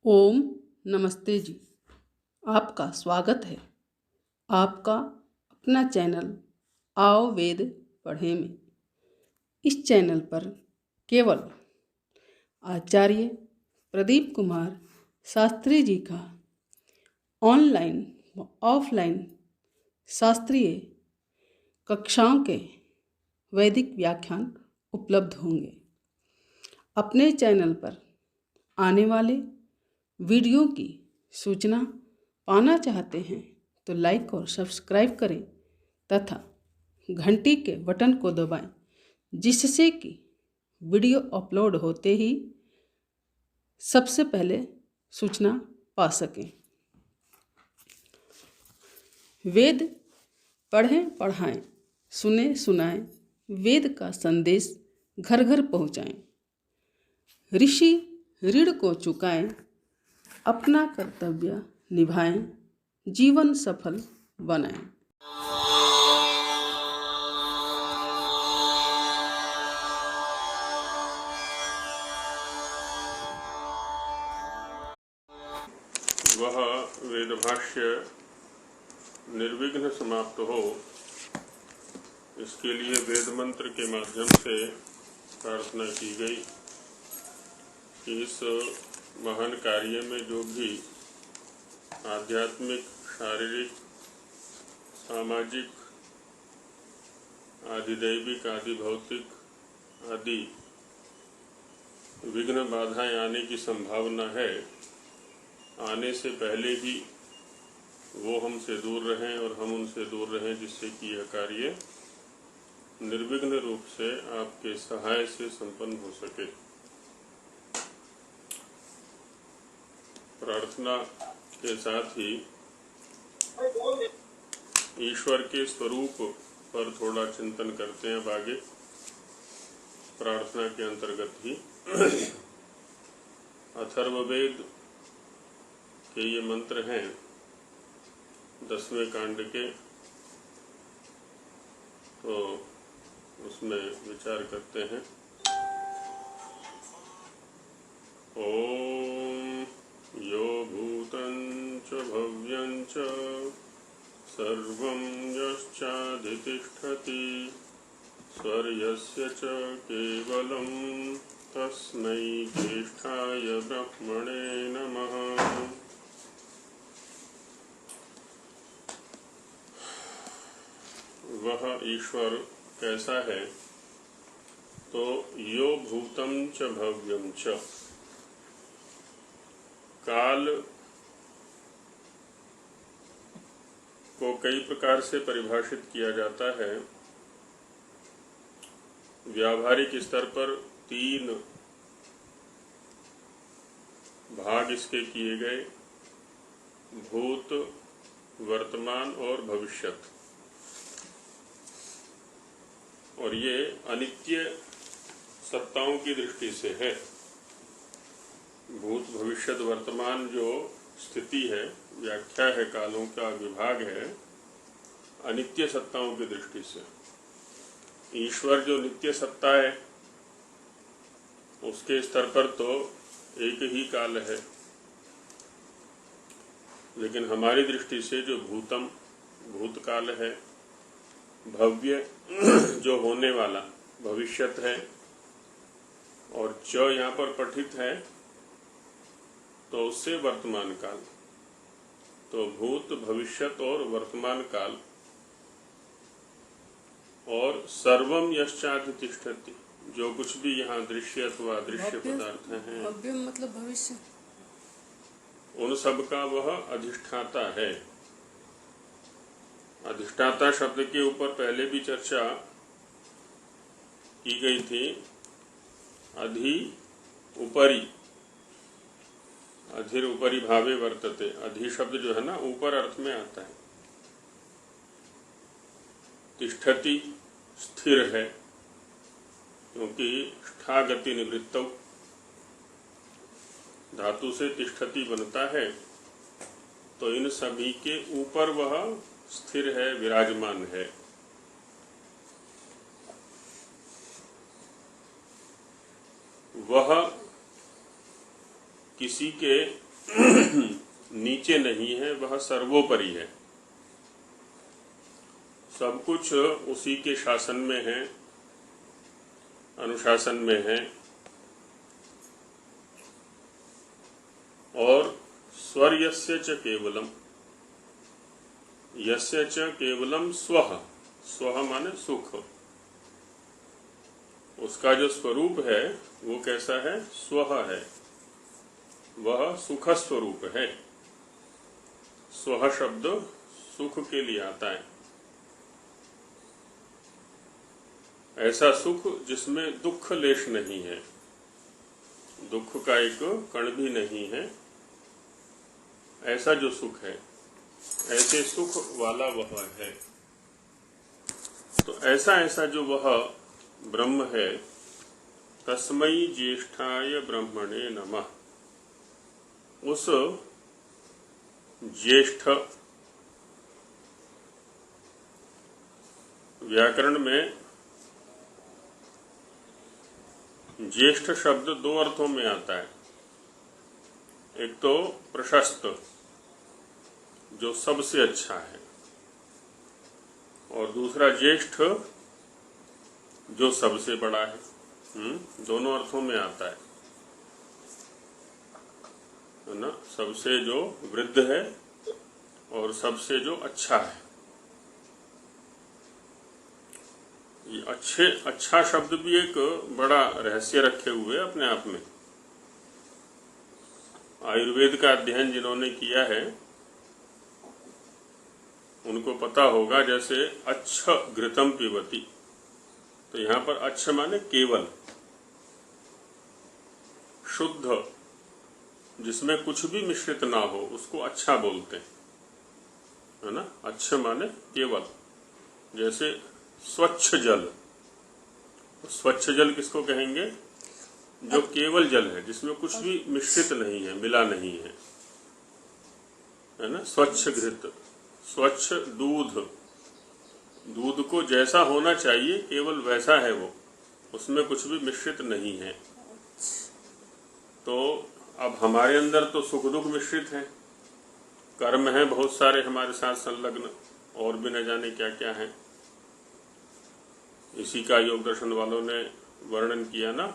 ओम नमस्ते जी। आपका स्वागत है आपका अपना चैनल आओ वेद पढ़ें में। इस चैनल पर केवल आचार्य प्रदीप कुमार शास्त्री जी का ऑनलाइन व ऑफलाइन शास्त्रीय कक्षाओं के वैदिक व्याख्यान उपलब्ध होंगे। अपने चैनल पर आने वाले वीडियो की सूचना पाना चाहते हैं तो लाइक और सब्सक्राइब करें तथा घंटी के बटन को दबाएं, जिससे कि वीडियो अपलोड होते ही सबसे पहले सूचना पा सकें। वेद पढ़ें पढ़ाएं, सुने सुनाएं, वेद का संदेश घर घर पहुंचाएं। ऋषि ऋण को चुकाएं, अपना कर्तव्य निभाएं, जीवन सफल बनाएं। वह वेदभाष्य निर्विघ्न समाप्त हो, इसके लिए वेद मंत्र के माध्यम से प्रार्थना की गई कि इस महान कार्य में जो भी आध्यात्मिक, शारीरिक, सामाजिक, आधिदैविक, आदि भौतिक आदि विघ्न बाधाएं आने की संभावना है, आने से पहले ही वो हमसे दूर रहें और हम उनसे दूर रहें, जिससे कि यह कार्य निर्विघ्न रूप से आपके सहाय से संपन्न हो सके। प्रार्थना के साथ ही ईश्वर के स्वरूप पर थोड़ा चिंतन करते हैं। अब आगे प्रार्थना के अंतर्गत ही अथर्ववेद के ये मंत्र हैं 10वें कांड के, तो उसमें विचार करते हैं। ओम यो भूतं च भव्यं च सर्वं यश्चाधितिष्ठति स्वर्यस्य च केवलं तस्मै ज्येष्ठाय ब्रह्मणे नमः। वह ईश्वर कैसा है? तो यो भूतं च भव्यं च, काल को कई प्रकार से परिभाषित किया जाता है। व्यावहारिक स्तर पर 3 भाग इसके किए गए: भूत, वर्तमान और भविष्यत। और ये अनित्य सत्ताओं की दृष्टि से है। भूत, भविष्यत, वर्तमान जो स्थिति है, व्याख्या है, कालों का विभाग है, अनित्य सत्ताओं की दृष्टि से। ईश्वर जो नित्य सत्ता है, उसके स्तर पर तो एक ही काल है, लेकिन हमारी दृष्टि से जो भूतम, भूतकाल है, भव्य जो होने वाला, भविष्यत है, और च यहाँ पर पठित है तो उससे वर्तमान काल। तो भूत, भविष्यत और वर्तमान काल, और सर्वम यश्चाधितिष्ठति, जो कुछ भी यहाँ दृश्य अथवा अदृश्य पदार्थ हैं, भव्य मतलब भविष्य, उन सब का वह अधिष्ठाता है। अधिष्ठाता शब्द के ऊपर पहले भी चर्चा की गई थी। अधि उपरि, अधिर उपरि भावे वर्तते। अधि शब्द जो है ना, ऊपर अर्थ में आता है। तिष्ठति स्थिर है, क्योंकि स्था गति निवृत्तौ धातु से तिष्ठति बनता है, तो इन सभी के ऊपर वह स्थिर है, विराजमान है। वह किसी के नीचे नहीं है, वह सर्वोपरि है। सब कुछ उसी के शासन में है, अनुशासन में है। और स्वर यस्य च केवलम, यस्य च केवलम स्वः, स्वः माने सुख। उसका जो स्वरूप है वो कैसा है? स्वः है, वह सुख स्वरूप है। स्वः शब्द सुख के लिए आता है। ऐसा सुख जिसमें दुख लेश नहीं है, दुख का एक कण भी नहीं है, ऐसा जो सुख है, ऐसे सुख वाला वह है। तो ऐसा जो वह ब्रह्म है, तस्मै ज्येष्ठाय ब्रह्मणे नमः। उस ज्येष्ठ, व्याकरण में ज्येष्ठ शब्द दो अर्थों में आता है। एक तो प्रशस्त, जो सबसे अच्छा है, और दूसरा ज्येष्ठ, जो सबसे बड़ा है। दोनों अर्थों में आता है ना। सबसे जो वृद्ध है और सबसे जो अच्छा है। ये अच्छा शब्द भी एक बड़ा रहस्य रखे हुए अपने आप में। आयुर्वेद का अध्ययन जिन्होंने किया है उनको पता होगा, जैसे अच्छ घृतम पिबती, तो यहाँ पर अच्छ माने केवल, शुद्ध, जिसमें कुछ भी मिश्रित ना हो, उसको अच्छा बोलते हैं, है ना। अच्छ माने केवल। जैसे स्वच्छ जल, स्वच्छ जल किसको कहेंगे? जो केवल जल है, जिसमें कुछ भी मिश्रित नहीं है, मिला नहीं है ना। स्वच्छ घृत, स्वच्छ दूध, दूध को जैसा होना चाहिए केवल वैसा है वो, उसमें कुछ भी मिश्रित नहीं है। तो अब हमारे अंदर तो सुख दुख मिश्रित है, कर्म है बहुत सारे हमारे साथ संलग्न, और भी न जाने क्या क्या है। इसी का योग दर्शन वालों ने वर्णन किया ना,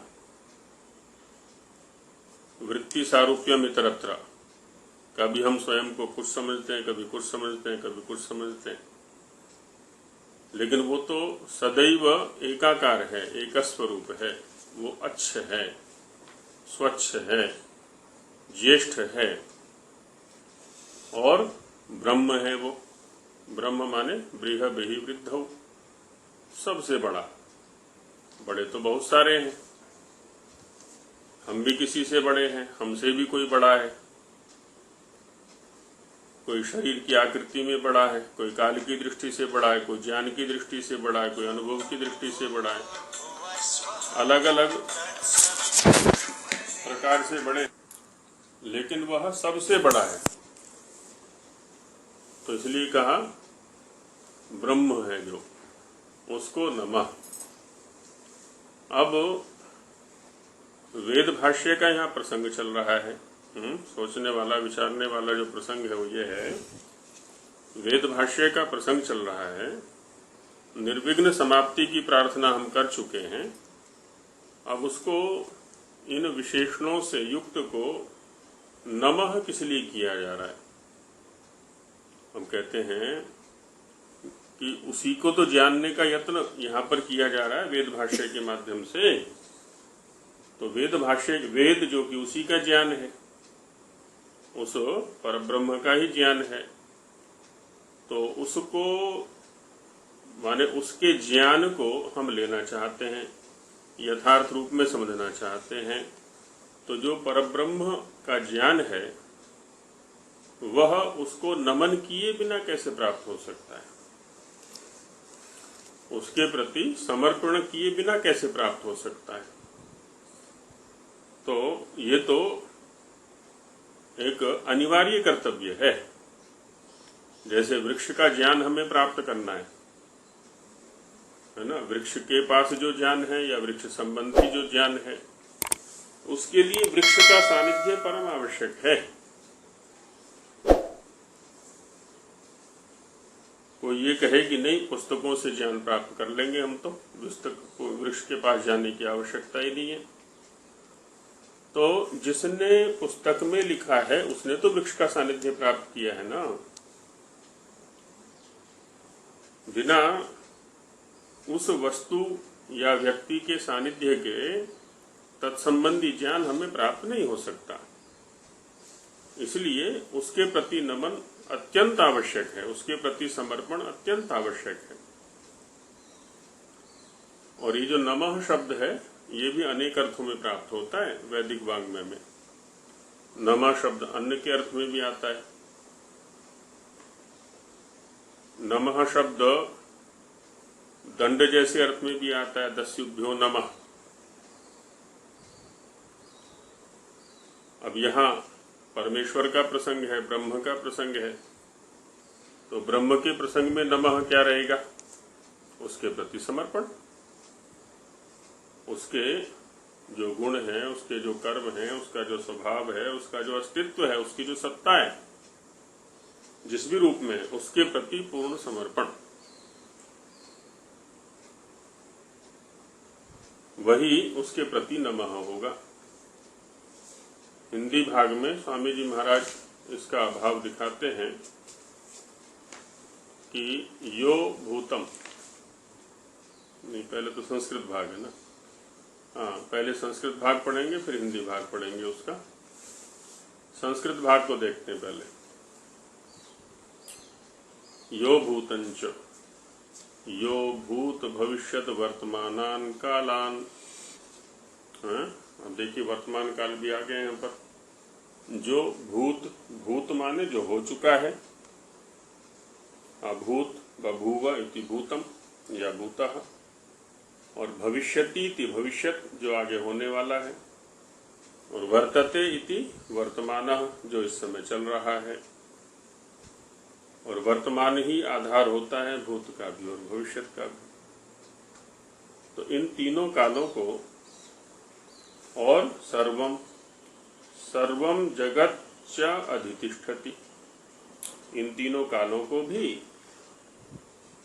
वृत्ति सारूप्यम इतरत्र। कभी हम स्वयं को कुछ समझते हैं, कभी कुछ समझते हैं, कभी कुछ समझते हैं, लेकिन वो तो सदैव एकाकार है, एक स्वरूप है। वो अच्छ है, स्वच्छ है, ज्येष्ठ है, और ब्रह्म है वो। ब्रह्म माने बृह बिहि वृद्धौ, सबसे बड़ा। बड़े तो बहुत सारे हैं, हम भी किसी से बड़े हैं, हमसे भी कोई बड़ा है। कोई शरीर की आकृति में बड़ा है, कोई काल की दृष्टि से बड़ा है, कोई ज्ञान की दृष्टि से बड़ा है, कोई अनुभव की दृष्टि से बड़ा है। अलग अलग प्रकार से बड़े, लेकिन वह सबसे बड़ा है। तो इसलिए कहा ब्रह्म है जो, उसको नमः। अब वेद भाष्य का यहाँ प्रसंग चल रहा है। सोचने वाला, विचारने वाला जो प्रसंग है वो ये है, वेद भाष्य का प्रसंग चल रहा है। निर्विघ्न समाप्ति की प्रार्थना हम कर चुके हैं। अब उसको इन विशेषणों से युक्त को नमः किस लिए किया जा रहा है? हम कहते हैं कि उसी को तो जानने का यत्न यहाँ पर किया जा रहा है वेद भाष्य के माध्यम से। तो वेद भाष्य, वेद जो कि उसी का ज्ञान है, उस परब्रह्म का ही ज्ञान है, तो उसको माने उसके ज्ञान को हम लेना चाहते हैं, यथार्थ रूप में समझना चाहते हैं। तो जो परब्रह्म का ज्ञान है वह उसको नमन किए बिना कैसे प्राप्त हो सकता है? उसके प्रति समर्पण किए बिना कैसे प्राप्त हो सकता है? तो ये तो एक अनिवार्य कर्तव्य है। जैसे वृक्ष का ज्ञान हमें प्राप्त करना है ना। वृक्ष के पास जो ज्ञान है या वृक्ष संबंधी जो ज्ञान है, उसके लिए वृक्ष का सानिध्य परम आवश्यक है। कोई ये कहे कि नहीं पुस्तकों से ज्ञान प्राप्त कर लेंगे हम, तो वृक्ष के पास जाने की आवश्यकता ही नहीं है। तो जिसने पुस्तक में लिखा है उसने तो वृक्ष का सानिध्य प्राप्त किया है ना। बिना उस वस्तु या व्यक्ति के सानिध्य के तत्संबंधी ज्ञान हमें प्राप्त नहीं हो सकता। इसलिए उसके प्रति नमन अत्यंत आवश्यक है, उसके प्रति समर्पण अत्यंत आवश्यक है। और ये जो नमः शब्द है ये भी अनेक अर्थों में प्राप्त होता है वैदिक वाङ्मय में। नमः शब्द अन्न के अर्थ में भी आता है। नमः शब्द दंड जैसे अर्थ में भी आता है, दस्युभ्यो नमः। अब यहाँ परमेश्वर का प्रसंग है, ब्रह्म का प्रसंग है, तो ब्रह्म के प्रसंग में नमः क्या रहेगा? उसके प्रति समर्पण, उसके जो गुण हैं, उसके जो कर्म हैं, उसका जो स्वभाव है, उसका जो अस्तित्व है, उसकी जो सत्ता है, जिस भी रूप में, उसके प्रति पूर्ण समर्पण, वही उसके प्रति नमः होगा। हिंदी भाग में स्वामी जी महाराज इसका भाव दिखाते हैं कि यो भूतम, नहीं पहले तो संस्कृत भाग है ना, हाँ पहले संस्कृत भाग पढ़ेंगे फिर हिंदी भाग पढ़ेंगे उसका। संस्कृत भाग को देखते हैं पहले। यो भूतंच, यो भूत भविष्यत वर्तमानान कालान, अब देखिए वर्तमान काल भी आ गए यहाँ पर। जो भूत, भूत माने जो हो चुका है, अभूत बभूव इति भूतम या भूतः, और भविष्यति इति भविष्यत जो आगे होने वाला है, और वर्तते इति वर्तमानः जो इस समय चल रहा है। और वर्तमान ही आधार होता है भूत का भी और भविष्यत का भी। तो इन तीनों कालों को, और सर्वम, सर्वम जगत च अधितिष्ठति, इन तीनों कालों को भी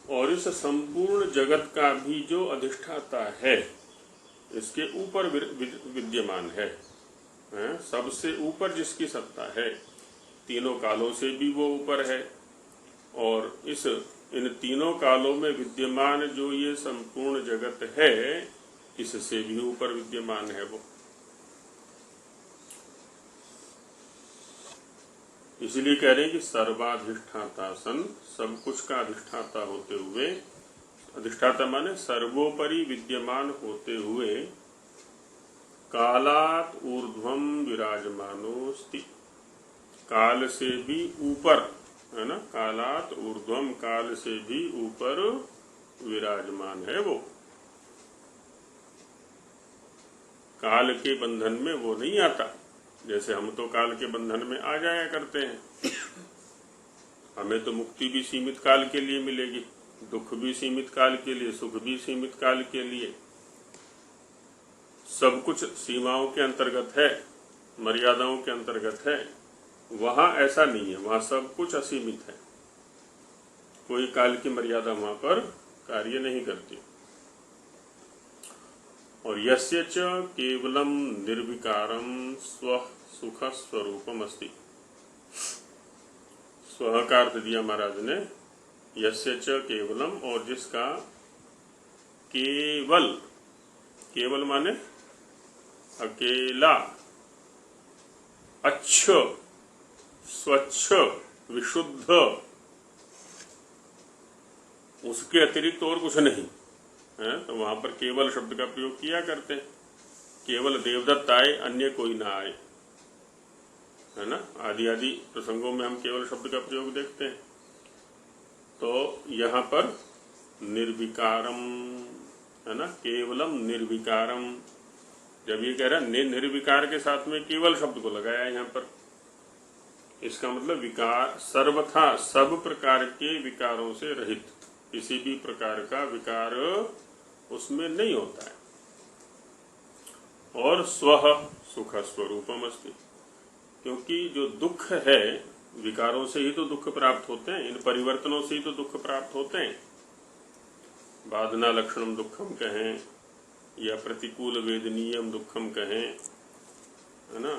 और इस संपूर्ण जगत का भी जो अधिष्ठाता है, इसके ऊपर विद्यमान है, सबसे ऊपर जिसकी सत्ता है, तीनों कालों से भी वो ऊपर है। और इन तीनों कालों में विद्यमान जो ये संपूर्ण जगत है, इससे भी ऊपर विद्यमान है वो। इसलिए कह रहे हैं कि सर्वाधिष्ठाता सन, सब कुछ का अधिष्ठाता होते हुए, अधिष्ठाता माने सर्वोपरि विद्यमान होते हुए, कालात ऊर्ध्वम विराजमानोस्ति, काल से भी ऊपर है ना, कालात ऊर्ध्वम, काल से भी ऊपर विराजमान है वो। काल के बंधन में वो नहीं आता, जैसे हम तो काल के बंधन में आ जाया करते हैं। हमें तो मुक्ति भी सीमित काल के लिए मिलेगी, दुख भी सीमित काल के लिए, सुख भी सीमित काल के लिए, सब कुछ सीमाओं के अंतर्गत है, मर्यादाओं के अंतर्गत है। वहां ऐसा नहीं है, वहां सब कुछ असीमित है, कोई काल की मर्यादा वहां पर कार्य नहीं करती। और यस्य च केवलम निर्विकारम स्व सुख स्वरूपम अस्ति, स्व का अर्थ दिया महाराज ने, यस्य च केवलम, और जिसका केवल, केवल माने अकेला, अच्छ, स्वच्छ, विशुद्ध, उसके अतिरिक्त और कुछ नहीं है। तो वहां पर केवल शब्द का प्रयोग किया करते हैं। केवल देवदत्त आए, अन्य कोई ना आए, है ना। आदि आदि प्रसंगों में हम केवल शब्द का प्रयोग देखते हैं। तो यहाँ पर निर्विकारम है ना, केवलम निर्विकारम, जब ये कह रहा है निर्विकार के साथ में केवल शब्द को लगाया है यहाँ पर, इसका मतलब विकार सर्वथा, सब प्रकार के विकारों से रहित, किसी भी प्रकार का विकार उसमें नहीं होता है। और स्वः सुख स्वरूपम अस्ति, क्योंकि जो दुख है विकारों से ही तो दुख प्राप्त होते हैं, इन परिवर्तनों से ही तो दुख प्राप्त होते हैं। बाधना लक्षणम दुखम कहें या प्रतिकूल वेदनीयम दुखम कहें, है ना,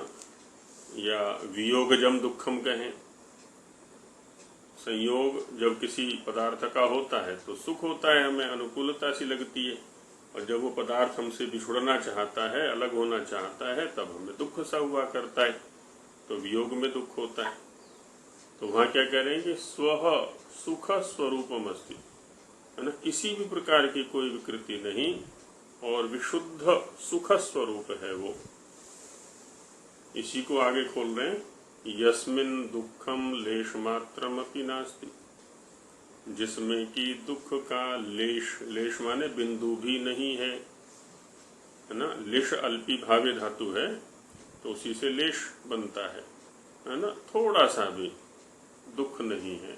या वियोगजम दुखम कहें। संयोग जब किसी पदार्थ का होता है तो सुख होता है, हमें अनुकूलता सी लगती है, और जब वो पदार्थ हमसे बिछुड़ना चाहता है, अलग होना चाहता है, तब हमें दुख सा हुआ करता है, तो वियोग में दुख होता है। तो वहां क्या कह रहे हैं कि स्वह सुख स्वरूपम अस्ति, है ना, किसी भी प्रकार की कोई विकृति नहीं और विशुद्ध सुख स्वरूप है वो। इसी को आगे खोल रहे हैं, यस्मिन दुखम लेश मात्रम अपि नास्ति, जिसमें कि दुख का लेश, लेश माने बिंदु भी नहीं है ना। लिश अल्पी भावे धातु है तो उसी से लेश बनता है ना, थोड़ा सा भी दुख नहीं है।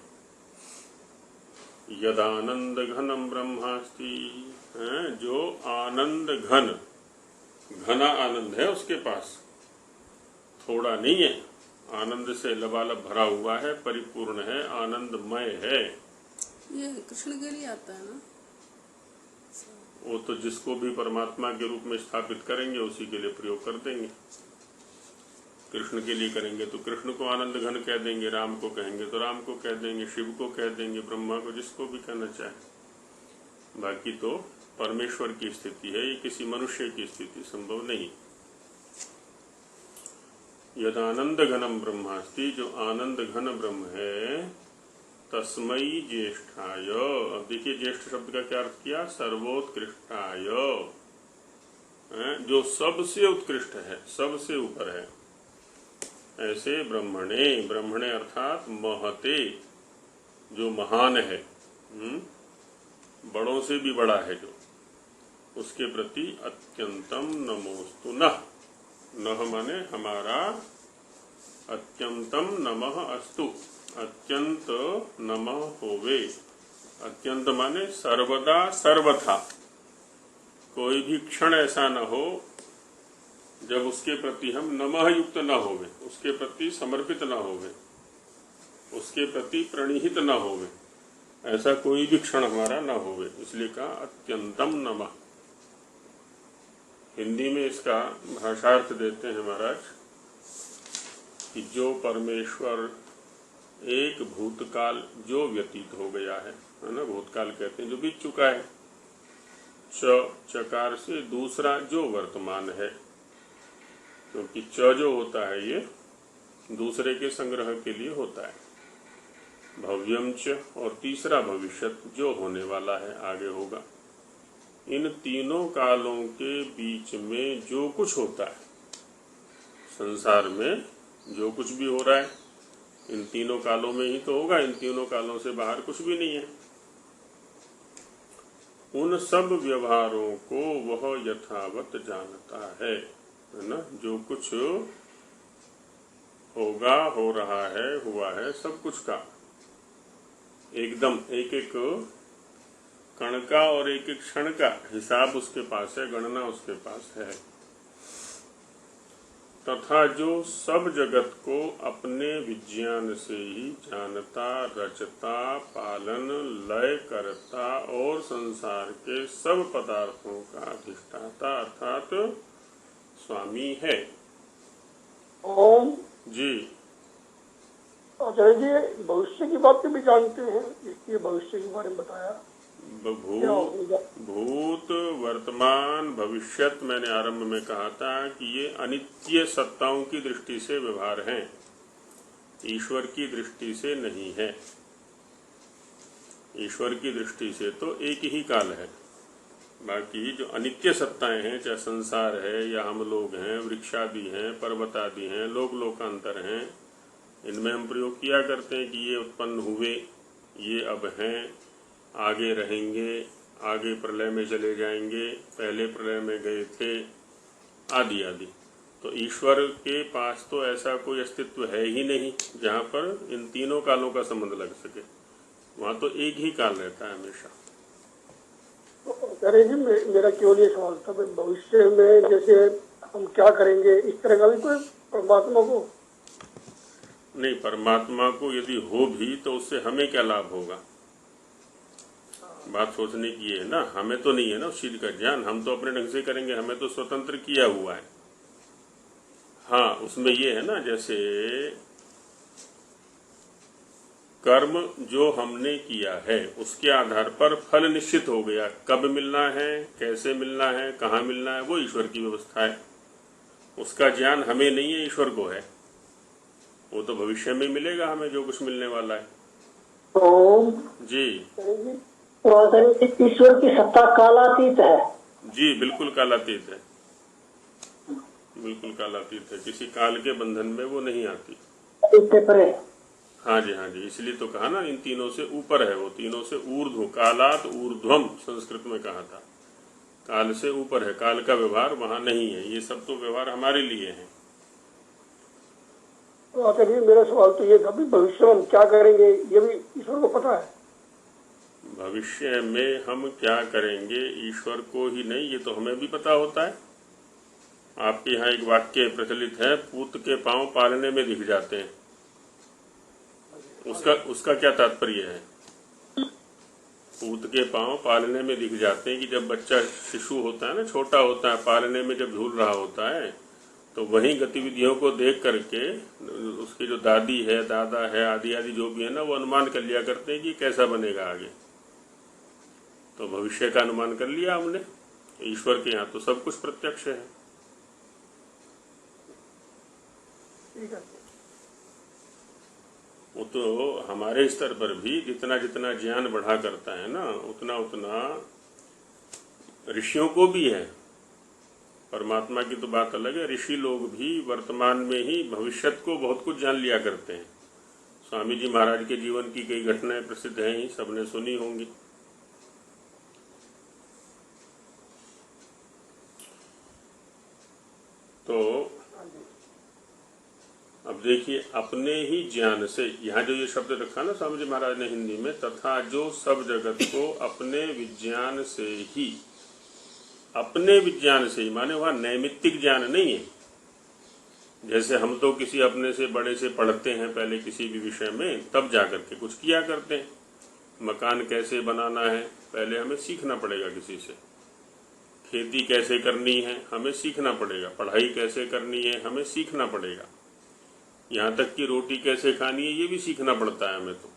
यदानंद घनम ब्रह्मास्ति, जो आनंद घन, घना आनंद है उसके पास, थोड़ा नहीं है, आनंद से लबालब भरा हुआ है, परिपूर्ण है, आनंदमय है। ये कृष्ण के लिए आता है ना। वो तो जिसको भी परमात्मा के रूप में स्थापित करेंगे उसी के लिए प्रयोग कर देंगे। कृष्ण के लिए करेंगे तो कृष्ण को आनंद घन कह देंगे, राम को कहेंगे तो राम को कह देंगे, शिव को कह देंगे, ब्रह्मा को, जिसको भी कहना चाहे। बाकी तो परमेश्वर की स्थिति है, ये किसी मनुष्य की स्थिति संभव नहीं। यदानंद घनम ब्रह्मास्ति, जो आनंद घन ब्रह्म है, तस्मई ज्येष्ठाय। अब देखिए ज्येष्ठ शब्द का क्या अर्थ किया, सर्वोत्कृष्टाय, जो सबसे उत्कृष्ट है, सबसे ऊपर है। ऐसे ब्रह्मणे, ब्रह्मणे अर्थात महते, जो महान है, बड़ों से भी बड़ा है जो, उसके प्रति अत्यंतम नमोस्तु नः, नः माने हमारा, अत्यंतम नमः अस्तु, अत्यंत नमः होवे। अत्यंत माने सर्वदा सर्वथा, कोई भी क्षण ऐसा न हो जब उसके प्रति हम नमः युक्त न होवे, उसके प्रति समर्पित न होवे, उसके प्रति प्रणिहित न होवे, ऐसा कोई भी क्षण हमारा न होवे, इसलिए कहा अत्यंतम नमः। हिंदी में इसका भाषार्थ देते हैं महाराज कि जो परमेश्वर एक भूतकाल जो व्यतीत हो गया है ना, भूतकाल कहते हैं जो बीत चुका है, चकार से दूसरा जो वर्तमान है, क्योंकि च जो होता है ये दूसरे के संग्रह के लिए होता है, भव्यम च, और तीसरा भविष्यत जो होने वाला है, आगे होगा। इन तीनों कालों के बीच में जो कुछ होता है संसार में, जो कुछ भी हो रहा है इन तीनों कालों में ही तो होगा, इन तीनों कालों से बाहर कुछ भी नहीं है। उन सब व्यवहारों को वह यथावत जानता है ना, जो कुछ होगा, हो रहा है, हुआ है, सब कुछ का एकदम एक एक कण का और एक एक क्षण का हिसाब उसके पास है, गणना उसके पास है। तथा जो सब जगत को अपने विज्ञान से ही जानता, रचता, पालन, लय करता और संसार के सब पदार्थों का अधिष्ठाता अर्थात स्वामी है। ओम जी। आचार्य जी, भविष्य की बात भी जानते हैं, इसलिए भविष्य के बारे में बताया। भूत, वर्तमान, भविष्यत, मैंने आरंभ में कहा था कि ये अनित्य सत्ताओं की दृष्टि से व्यवहार हैं, ईश्वर की दृष्टि से नहीं है। ईश्वर की दृष्टि से तो एक ही काल है, बाकी जो अनित्य सत्ताएं हैं, चाहे संसार है या हम लोग हैं, वृक्षादि हैं, पर्वत आदि हैं, लोक लोकांतर हैं, इनमें हम प्रयोग किया करते हैं कि ये उत्पन्न हुए, ये अब हैं, आगे रहेंगे, आगे प्रलय में चले जाएंगे, पहले प्रलय में गए थे, आदि आदि। तो ईश्वर के पास तो ऐसा कोई अस्तित्व है ही नहीं जहाँ पर इन तीनों कालों का संबंध लग सके, वहाँ तो एक ही काल रहता है हमेशा। अरे जी, मेरा केवल ये सवाल था, भविष्य में जैसे हम क्या करेंगे, इस तरह का भी कोई परमात्मा को? नहीं, परमात्मा को यदि हो भी तो उससे हमें क्या लाभ होगा? बात सोचने की है ना। हमें तो नहीं है ना उस चीज का ज्ञान, हम तो अपने ढंग से करेंगे, हमें तो स्वतंत्र किया हुआ है। हाँ, उसमें ये है ना, जैसे कर्म जो हमने किया है उसके आधार पर फल निश्चित हो गया, कब मिलना है, कैसे मिलना है, कहाँ मिलना है, वो ईश्वर की व्यवस्था है। उसका ज्ञान हमें नहीं है, ईश्वर को है। वो तो भविष्य में मिलेगा हमें जो कुछ मिलने वाला है। तो जी ईश्वर की सत्ता कालातीत है। जी, बिल्कुल कालातीत है, बिल्कुल कालातीत है, किसी काल के बंधन में वो नहीं आती। इससे परे। हाँ जी, हाँ जी, इसलिए तो कहा ना इन तीनों से ऊपर है, वो तीनों से ऊर्ध्व, कालात ऊर्ध्वम संस्कृत में कहा था। काल से ऊपर है, काल का व्यवहार वहां नहीं है। ये सब तो व्यवहार हमारे लिए है। तो आचार्य जी, मेरा सवाल तो ये था कि भविष्य में हम क्या करेंगे ये भी ईश्वर को पता है। भविष्य में हम क्या करेंगे ईश्वर को ही नहीं, ये तो हमें भी पता होता है। आपके यहाँ एक वाक्य प्रचलित है, पूत के पांव पालने में दिख जाते हैं। उसका क्या तात्पर्य है? पूत के पांव पालने में दिख जाते हैं कि जब बच्चा शिशु होता है ना, छोटा होता है, पालने में जब झूल रहा होता है, तो वही गतिविधियों को देख करके उसकी जो दादी है, दादा है, आदि आदि जो भी है ना, वो अनुमान कर लिया करते हैं कि कैसा बनेगा आगे। तो भविष्य का अनुमान कर लिया हमने। ईश्वर के यहाँ तो सब कुछ प्रत्यक्ष है। ठीक है। वो तो हमारे स्तर पर भी जितना जितना ज्ञान बढ़ा करता है ना, उतना उतना ऋषियों को भी है। परमात्मा की तो बात अलग है, ऋषि लोग भी वर्तमान में ही भविष्यत को बहुत कुछ जान लिया करते हैं। स्वामी जी महाराज के जीवन की कई घटनाएं प्रसिद्ध हैं ही, सबने सुनी होंगी। तो अब देखिए, अपने ही ज्ञान से, यहाँ जो ये शब्द रखा ना स्वामी जी महाराज ने हिंदी में, तथा जो सब जगत को अपने विज्ञान से ही, अपने विज्ञान से ही माने वहां नैमित्तिक ज्ञान नहीं है। जैसे हम तो किसी अपने से बड़े से पढ़ते हैं पहले किसी भी विषय में, तब जाकर के कुछ किया करते हैं। मकान कैसे बनाना है पहले हमें सीखना पड़ेगा किसी से, खेती कैसे करनी है हमें सीखना पड़ेगा, पढ़ाई कैसे करनी है हमें सीखना पड़ेगा, यहाँ तक कि रोटी कैसे खानी है ये भी सीखना पड़ता है हमें। तो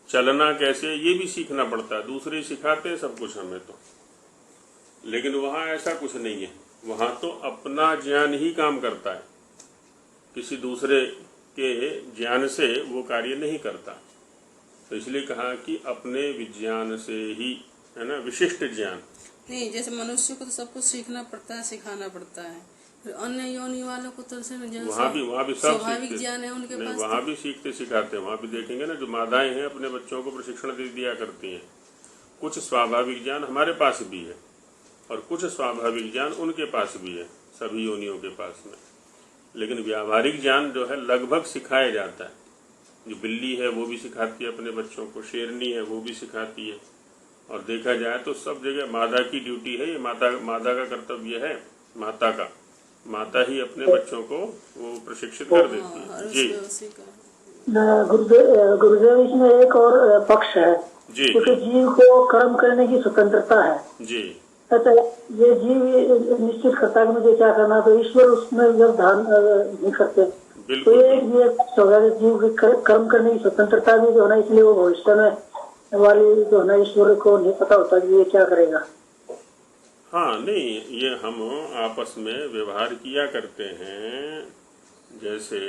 चलना कैसे ये भी सीखना पड़ता है, दूसरे सिखाते हैं सब कुछ हमें तो। लेकिन वहाँ ऐसा कुछ नहीं है, वहाँ तो अपना ज्ञान ही काम करता है, किसी दूसरे के ज्ञान से वो कार्य नहीं करता। तो इसलिए कहा कि अपने विज्ञान से ही, है ना, विशिष्ट ज्ञान। नहीं, जैसे मनुष्य को तो सब कुछ सीखना पड़ता है, सिखाना पड़ता है। फिर अन्य योनि वालों को तो वहाँ भी सब स्वाभाविक ज्ञान है उनके पास। वहाँ भी सीखते सिखाते हैं। वहाँ भी देखेंगे ना, जो माताएं हैं अपने बच्चों को प्रशिक्षण दे दिया करती हैं। कुछ स्वाभाविक ज्ञान हमारे पास भी है और कुछ स्वाभाविक ज्ञान उनके पास भी है, सभी योनियों के पास में। लेकिन व्यावहारिक ज्ञान जो है लगभग सिखाया जाता है। जो बिल्ली है वो भी सिखाती है अपने बच्चों को, शेरनी है वो भी सिखाती है। और देखा जाए तो सब जगह मादा की ड्यूटी है, ये मादा का कर्तव्य है, माता ही अपने बच्चों को वो प्रशिक्षित कर देती है। जी गुरुदेव, इसमें एक और पक्ष है जी, क्योंकि जीव को कर्म करने की स्वतंत्रता है जी। अच्छा, ये जीव निश्चित करता है कि मुझे क्या करना, तो ईश्वर उसमें जब ध्यान नहीं करते, तो ये पक्ष हो गया कि जीव की कर्म करने की स्वतंत्रता भी जो है ना, इसलिए वो भविष्य में वाली जो है ना ईश्वर को नहीं पता होता कि ये क्या करेगा। हाँ, नहीं, ये हम आपस में व्यवहार किया करते हैं। जैसे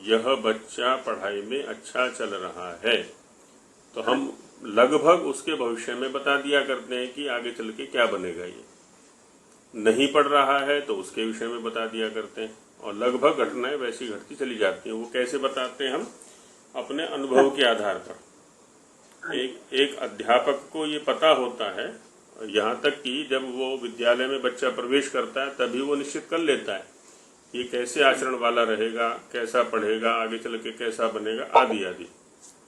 यह बच्चा पढ़ाई में अच्छा चल रहा है तो हम लगभग उसके भविष्य में बता दिया करते हैं कि आगे चल के क्या बनेगा। ये नहीं पढ़ रहा है तो उसके विषय में बता दिया करते हैं, और लगभग घटनाएं वैसी घटती चली जाती हैं। वो कैसे बताते हैं हम? अपने अनुभव के आधार पर। एक अध्यापक को ये पता होता है, यहाँ तक कि जब वो विद्यालय में बच्चा प्रवेश करता है तभी वो निश्चित कर लेता है ये कैसे आचरण वाला रहेगा, कैसा पढ़ेगा, आगे चल के कैसा बनेगा, आदि आदि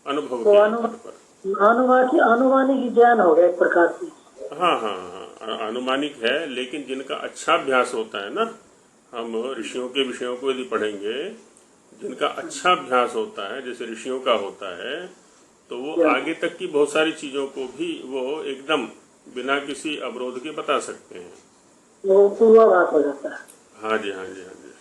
अनुभव के आधार पर। अनुमानिक ज्ञान हो गया एक प्रकार से। हाँ हाँ हाँ, अनुमानिक है, लेकिन जिनका अच्छा अभ्यास होता है ना, हम ऋषियों के विषयों को यदि पढ़ेंगे, जिनका अच्छा अभ्यास होता है, जैसे ऋषियों का होता है, तो वो आगे तक की बहुत सारी चीजों को भी वो एकदम बिना किसी अवरोध के बता सकते हैं। वो पूर्वाभास हो जाता है। हाँ जी, हाँ जी, हाँ जी।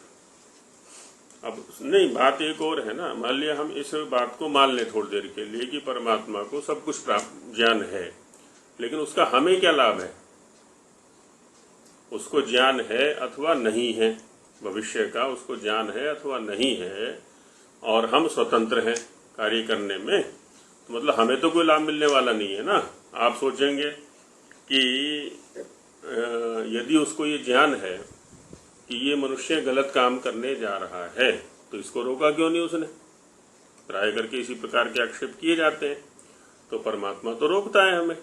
अब नहीं, बात एक और है ना, मान लिया हम इस बात को मान लें थोड़ी देर के लिए कि परमात्मा को सब कुछ प्राप्त ज्ञान है, लेकिन उसका हमें क्या लाभ है? उसको ज्ञान है अथवा नहीं है, भविष्य का उसको ज्ञान है अथवा नहीं है, और हम स्वतंत्र हैं कार्य करने में, तो मतलब हमें तो कोई लाभ मिलने वाला नहीं है ना। आप सोचेंगे कि यदि उसको ये ज्ञान है कि ये मनुष्य गलत काम करने जा रहा है, तो इसको रोका क्यों नहीं उसने? प्राय करके इसी प्रकार के आक्षेप किए जाते हैं। तो परमात्मा तो रोकता है हमें।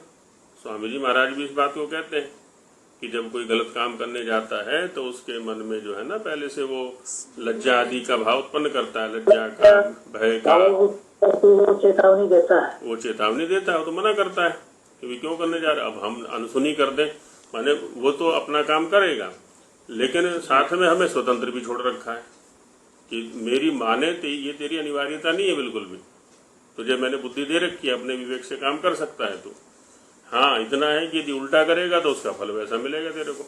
स्वामी जी महाराज भी इस बात को कहते हैं कि जब कोई गलत काम करने जाता है तो उसके मन में जो है ना, पहले से वो लज्जा आदि का भाव उत्पन्न करता है, लज्जा का, भय का, वो चेतावनी देता है। वो चेतावनी देता है, वो तो मना करता है कि वे क्यों करने जा रहे। अब हम अनसुनी कर दें, माने वो तो अपना काम करेगा, लेकिन साथ में हमें स्वतंत्र भी छोड़ रखा है कि मेरी माने ये तेरी अनिवार्यता नहीं है बिल्कुल भी, तुझे मैंने बुद्धि दे रखी है, अपने विवेक से काम कर सकता है तू। हाँ, इतना है कि यदि उल्टा करेगा तो उसका फल वैसा मिलेगा तेरे को,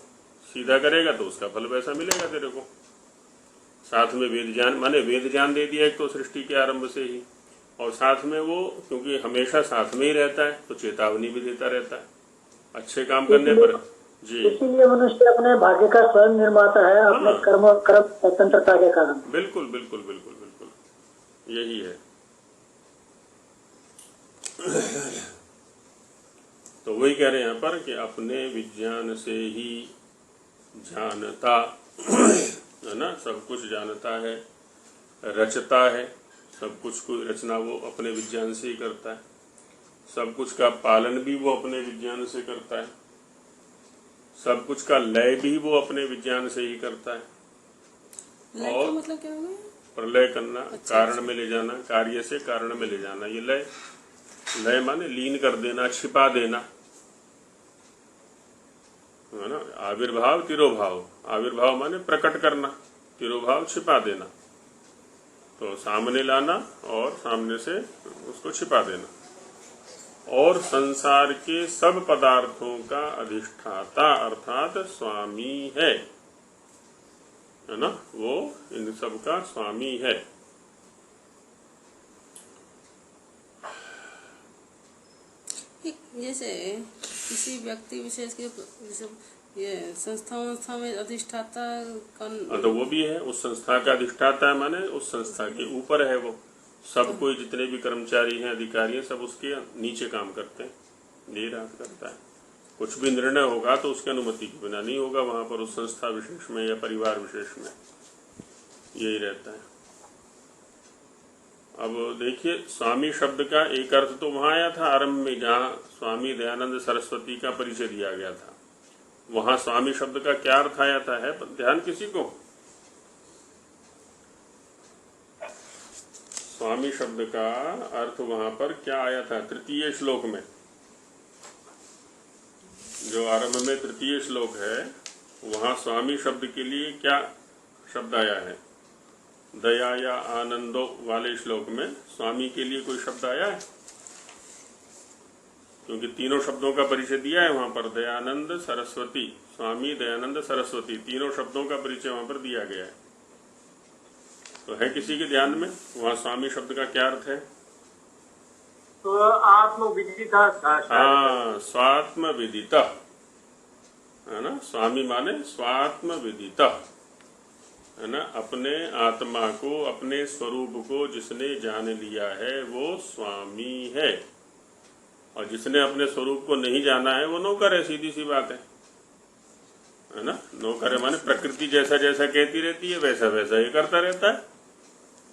सीधा करेगा तो उसका फल वैसा मिलेगा तेरे को। साथ में वेद ज्ञान, माने वेद ज्ञान दे दिया एक तो सृष्टि के आरंभ से ही, और साथ में वो क्योंकि हमेशा साथ में ही रहता है तो चेतावनी भी देता रहता है अच्छे काम करने पर। जी, इसीलिए मनुष्य अपने भाग्य का स्वयं निर्माता है, अपने कर्म स्वतंत्रता के कारण। बिल्कुल बिल्कुल बिल्कुल बिल्कुल, यही है। तो वही कह रहे हैं यहाँ पर कि अपने विज्ञान से ही जानता है ना, सब कुछ जानता है, रचता है, सब कुछ को रचना वो अपने विज्ञान से ही करता है, सब कुछ का पालन भी वो अपने विज्ञान से करता है, सब कुछ का लय भी वो अपने विज्ञान से ही करता है। लय और का मतलब क्या होगा? प्रलय करना, अच्छा, कारण में ले जाना, कार्य से कारण में ले जाना, ये लय। लय माने लीन कर देना, छिपा देना, है ना। आविर्भाव, तिरोभाव। आविर्भाव माने प्रकट करना, तिरोभाव छिपा देना, तो सामने लाना और सामने से उसको छिपा देना। और संसार के सब पदार्थों का अधिष्ठाता अर्थात स्वामी है ना, वो इन सब का स्वामी है। जैसे किसी व्यक्ति विशेष के जैसे ये संस्था में अधिष्ठाता का, तो वो भी है, उस संस्था का अधिष्ठाता है, माने उस संस्था के ऊपर है वो। सब कोई जितने भी कर्मचारी हैं, अधिकारी हैं, सब उसके नीचे काम करते हैं, ये राज करता है। कुछ भी निर्णय होगा तो उसकी अनुमति के बिना नहीं होगा वहां पर, उस संस्था विशेष में या परिवार विशेष में, यही रहता है। अब देखिए, स्वामी शब्द का एक अर्थ तो वहां आया था आरंभ में, जहाँ स्वामी दयानंद सरस्वती का परिचय दिया गया था, वहां स्वामी शब्द का क्या अर्थ आया था, है ध्यान किसी को? स्वामी शब्द का अर्थ वहां पर क्या आया था तृतीय श्लोक में? जो आरंभ में तृतीय श्लोक है, वहां स्वामी शब्द के लिए क्या शब्द आया है? दया या आनंदो वाले श्लोक में स्वामी के लिए कोई शब्द आया है? क्योंकि तीनों शब्दों का परिचय दिया है वहां पर, दयानंद सरस्वती, स्वामी दयानंद सरस्वती, तीनों शब्दों का परिचय वहां पर दिया गया है। तो है किसी के ध्यान में वहां स्वामी शब्द का क्या अर्थ है? तो आत्मविदिता। हाँ, स्वात्म विदिता है ना। स्वामी माने स्वात्म विदिता है ना, अपने आत्मा को, अपने स्वरूप को जिसने जान लिया है वो स्वामी है, और जिसने अपने स्वरूप को नहीं जाना है वो नौकर है, सीधी सी बात है ना। नौकर है माने प्रकृति जैसा जैसा कहती रहती है वैसा वैसा ही करता रहता है।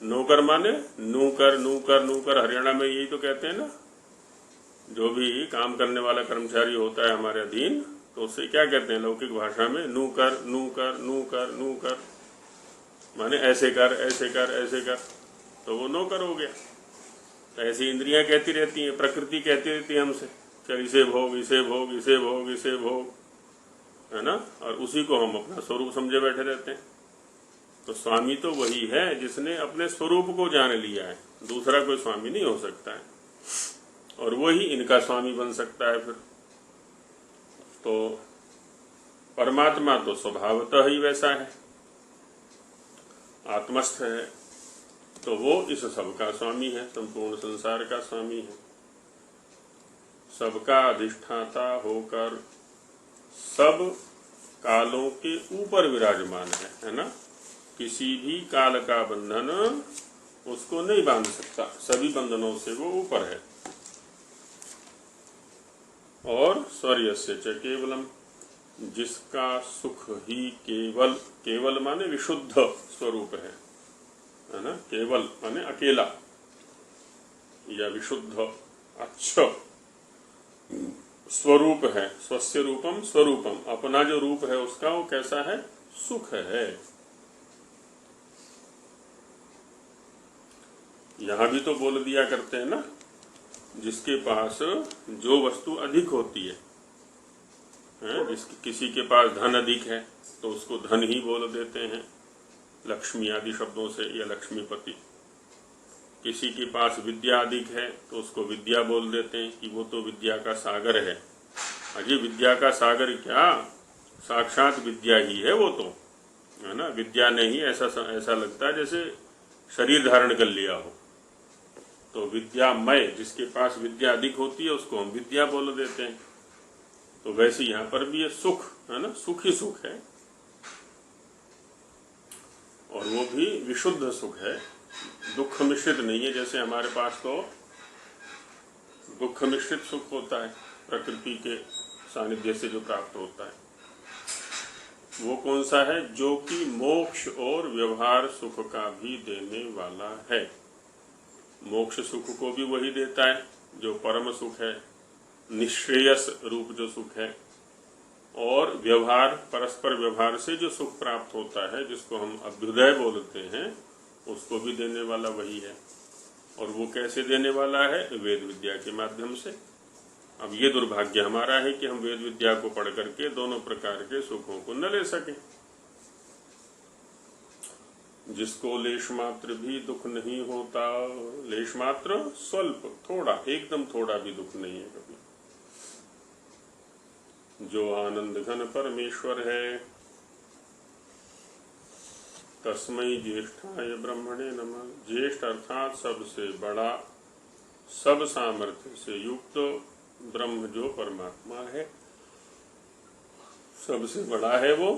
नौकर माने नूकर, नूकर, नूकर, हरियाणा में यही तो कहते हैं ना। जो भी काम करने वाला कर्मचारी होता है हमारे अधीन, तो उससे क्या कहते हैं लौकिक भाषा में? नूकर, नूकर, नूकर, नूकर, माने ऐसे कर, ऐसे कर, ऐसे कर, तो वो नौकर हो गया। तो ऐसी इंद्रियां कहती रहती हैं, प्रकृति कहती रहती है हमसे, चल इसे भोग, इसे भोग, इसे भोग, इसे भोग, है ना। और उसी को हम अपना स्वरूप समझे बैठे रहते हैं। तो स्वामी तो वही है जिसने अपने स्वरूप को जान लिया है, दूसरा कोई स्वामी नहीं हो सकता है, और वही इनका स्वामी बन सकता है फिर। तो परमात्मा तो स्वभावतः ही वैसा है, आत्मस्थ है, तो वो इस सबका स्वामी है, संपूर्ण संसार का स्वामी है, सबका अधिष्ठाता होकर सब कालों के ऊपर विराजमान है ना। किसी भी काल का बंधन उसको नहीं बांध सकता, सभी बंधनों से वो ऊपर है। और स्वर्यस्य च केवलम, जिसका सुख ही केवल, केवल माने विशुद्ध स्वरूप है ना, केवल माने अकेला या विशुद्ध अच्छा स्वरूप है। स्वस्य रूपम स्वरूपम, अपना जो रूप है उसका वो कैसा है, सुख है। यहां भी तो बोल दिया करते हैं ना, जिसके पास जो वस्तु अधिक होती है, किसी के पास धन अधिक है तो उसको धन ही बोल देते हैं लक्ष्मी आदि शब्दों से, या लक्ष्मीपति। किसी के पास विद्या अधिक है तो उसको विद्या बोल देते हैं कि वो तो विद्या का सागर है। अजय विद्या का सागर क्या, साक्षात विद्या ही है वो तो, है ना। विद्या नहीं, ऐसा लगता है जैसे शरीर धारण कर लिया हो। तो विद्यामय, जिसके पास विद्या अधिक होती है उसको हम विद्या बोल देते हैं। तो वैसे यहाँ पर भी ये सुख है ना, सुख ही सुख है, और वो भी विशुद्ध सुख है, दुख मिश्रित नहीं है। जैसे हमारे पास तो दुख मिश्रित सुख होता है प्रकृति के सानिध्य से जो प्राप्त होता है, वो कौन सा है, जो कि मोक्ष और व्यवहार सुख का भी देने वाला है। मोक्ष सुख को भी वही देता है जो परम सुख है, निश्रेयस रूप जो सुख है, और व्यवहार, परस्पर व्यवहार से जो सुख प्राप्त होता है जिसको हम अभ्युदय बोलते हैं, उसको भी देने वाला वही है। और वो कैसे देने वाला है, वेद विद्या के माध्यम से। अब ये दुर्भाग्य हमारा है कि हम वेद विद्या को पढ़ करके दोनों प्रकार के सुखों को न ले सके। जिसको लेश मात्र भी दुख नहीं होता, लेश मात्र स्वल्प, थोड़ा, एकदम थोड़ा भी दुख नहीं है कभी, जो आनंद घन परमेश्वर है, तस्मै ज्येष्ठाय ब्रह्मणे नमः। ज्येष्ठ अर्थात सबसे बड़ा, सब सामर्थ्य से युक्त ब्रह्म जो परमात्मा है, सबसे बड़ा है वो,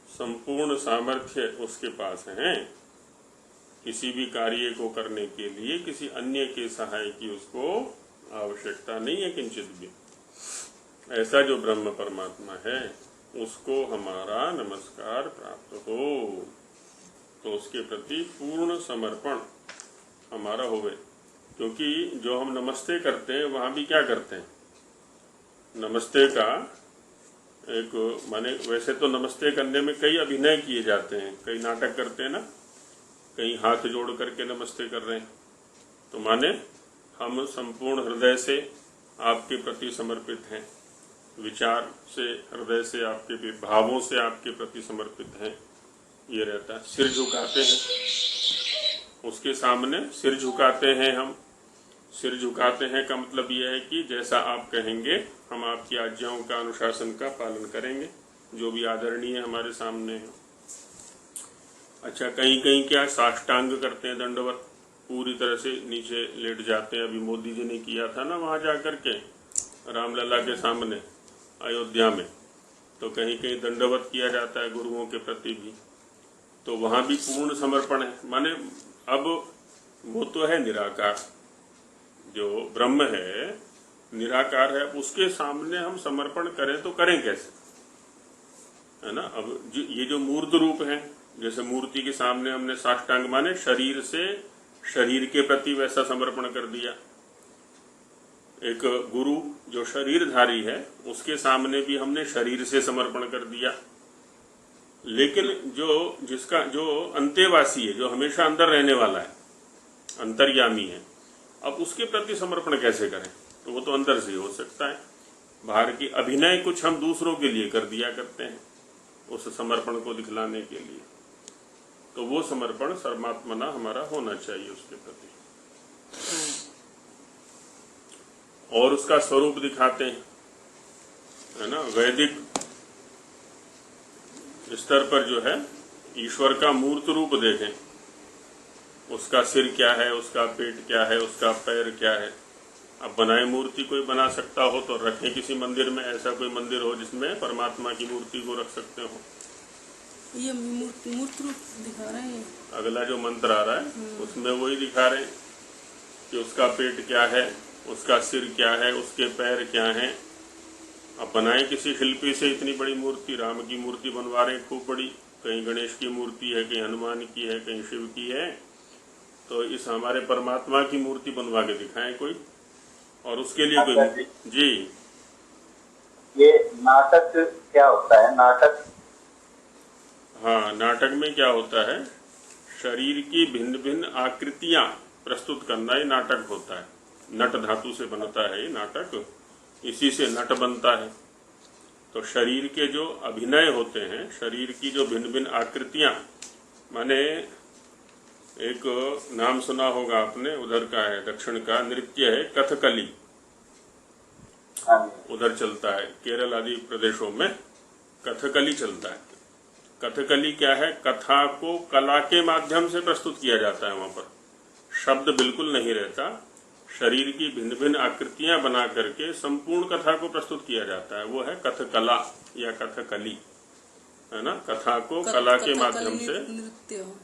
संपूर्ण सामर्थ्य उसके पास है। किसी भी कार्य को करने के लिए किसी अन्य के सहाय की उसको आवश्यकता नहीं है किंचित भी। ऐसा जो ब्रह्म परमात्मा है उसको हमारा नमस्कार प्राप्त हो, तो उसके प्रति पूर्ण समर्पण हमारा होवे। क्योंकि जो हम नमस्ते करते हैं वहां भी क्या करते हैं, नमस्ते का एक माने, वैसे तो नमस्ते करने में कई अभिनय किए जाते हैं, कई नाटक करते हैं ना, कहीं हाथ जोड़ करके नमस्ते कर रहे हैं, तो माने हम संपूर्ण हृदय से आपके प्रति समर्पित हैं, विचार से, हृदय से, आपके भावों से आपके प्रति समर्पित हैं, ये रहता है। सिर झुकाते हैं, उसके सामने सिर झुकाते हैं हम। सिर झुकाते हैं का मतलब यह है कि जैसा आप कहेंगे हम आपकी आज्ञाओं का, अनुशासन का पालन करेंगे, जो भी आदरणीय हमारे सामने है। अच्छा, कहीं कहीं क्या साष्टांग करते हैं, दंडवत, पूरी तरह से नीचे लेट जाते हैं। अभी मोदी जी ने किया था ना वहां जाकर के रामलला के सामने अयोध्या में, तो कहीं कहीं दंडवत किया जाता है गुरुओं के प्रति भी, तो वहां भी पूर्ण समर्पण है। माने अब वो तो है निराकार, जो ब्रह्म है निराकार है, उसके सामने हम समर्पण करें तो करें कैसे, है ना। अब ये जो मूर्त रूप है, जैसे मूर्ति के सामने हमने साष्टांग माने शरीर से, शरीर के प्रति वैसा समर्पण कर दिया। एक गुरु जो शरीरधारी है उसके सामने भी हमने शरीर से समर्पण कर दिया। लेकिन जो अंतेवासी है, जो हमेशा अंदर रहने वाला है, अंतर्यामी है, अब उसके प्रति समर्पण कैसे करें, तो वो तो अंदर से हो सकता है। बाहर की अभिनय कुछ हम दूसरों के लिए कर दिया करते हैं उस समर्पण को दिखलाने के लिए। तो वो समर्पण सर्वात्मना हमारा होना चाहिए उसके प्रति, और उसका स्वरूप दिखाते हैं, है ना। वैदिक स्तर पर जो है ईश्वर का मूर्त रूप देखें, उसका सिर क्या है, उसका पेट क्या है, उसका पैर क्या है। अब बनाए मूर्ति कोई बना सकता हो तो रखें किसी मंदिर में, ऐसा कोई मंदिर हो जिसमें परमात्मा की मूर्ति को रख सकते हो। ये मूर्त रूप दिखा रहे हैं। अगला जो मंत्र आ रहा है उसमें वही दिखा रहे हैं कि उसका पेट क्या है, उसका सिर क्या है, उसके पैर क्या हैं। अब बनाए किसी शिल्पी से इतनी बड़ी मूर्ति, राम की मूर्ति बनवा रहे हैं खूब बड़ी, कहीं गणेश की मूर्ति है, कहीं हनुमान की है, कहीं शिव की है, तो इस हमारे परमात्मा की मूर्ति बनवा के दिखाएं कोई, और उसके लिए कोई जी। ये नाटक क्या होता है? नाटक, हाँ, नाटक में क्या होता है, शरीर की भिन्न भिन्न आकृतियां प्रस्तुत करना ये नाटक होता है। नट धातु से बनता है ये नाटक, इसी से नट बनता है। तो शरीर के जो अभिनय होते हैं, शरीर की जो भिन्न भिन्न आकृतियां, माने एक नाम सुना होगा आपने, उधर का है, दक्षिण का नृत्य है कथकली, उधर चलता है केरल आदि प्रदेशों में कथकली चलता है। कथकली क्या है, कथा को कला के माध्यम से प्रस्तुत किया जाता है। वहां पर शब्द बिल्कुल नहीं रहता, शरीर की भिन्न भिन्न आकृतियां बना करके संपूर्ण कथा को प्रस्तुत किया जाता है। वो है कथकला या कथकली, है ना। कथा को कला के माध्यम से,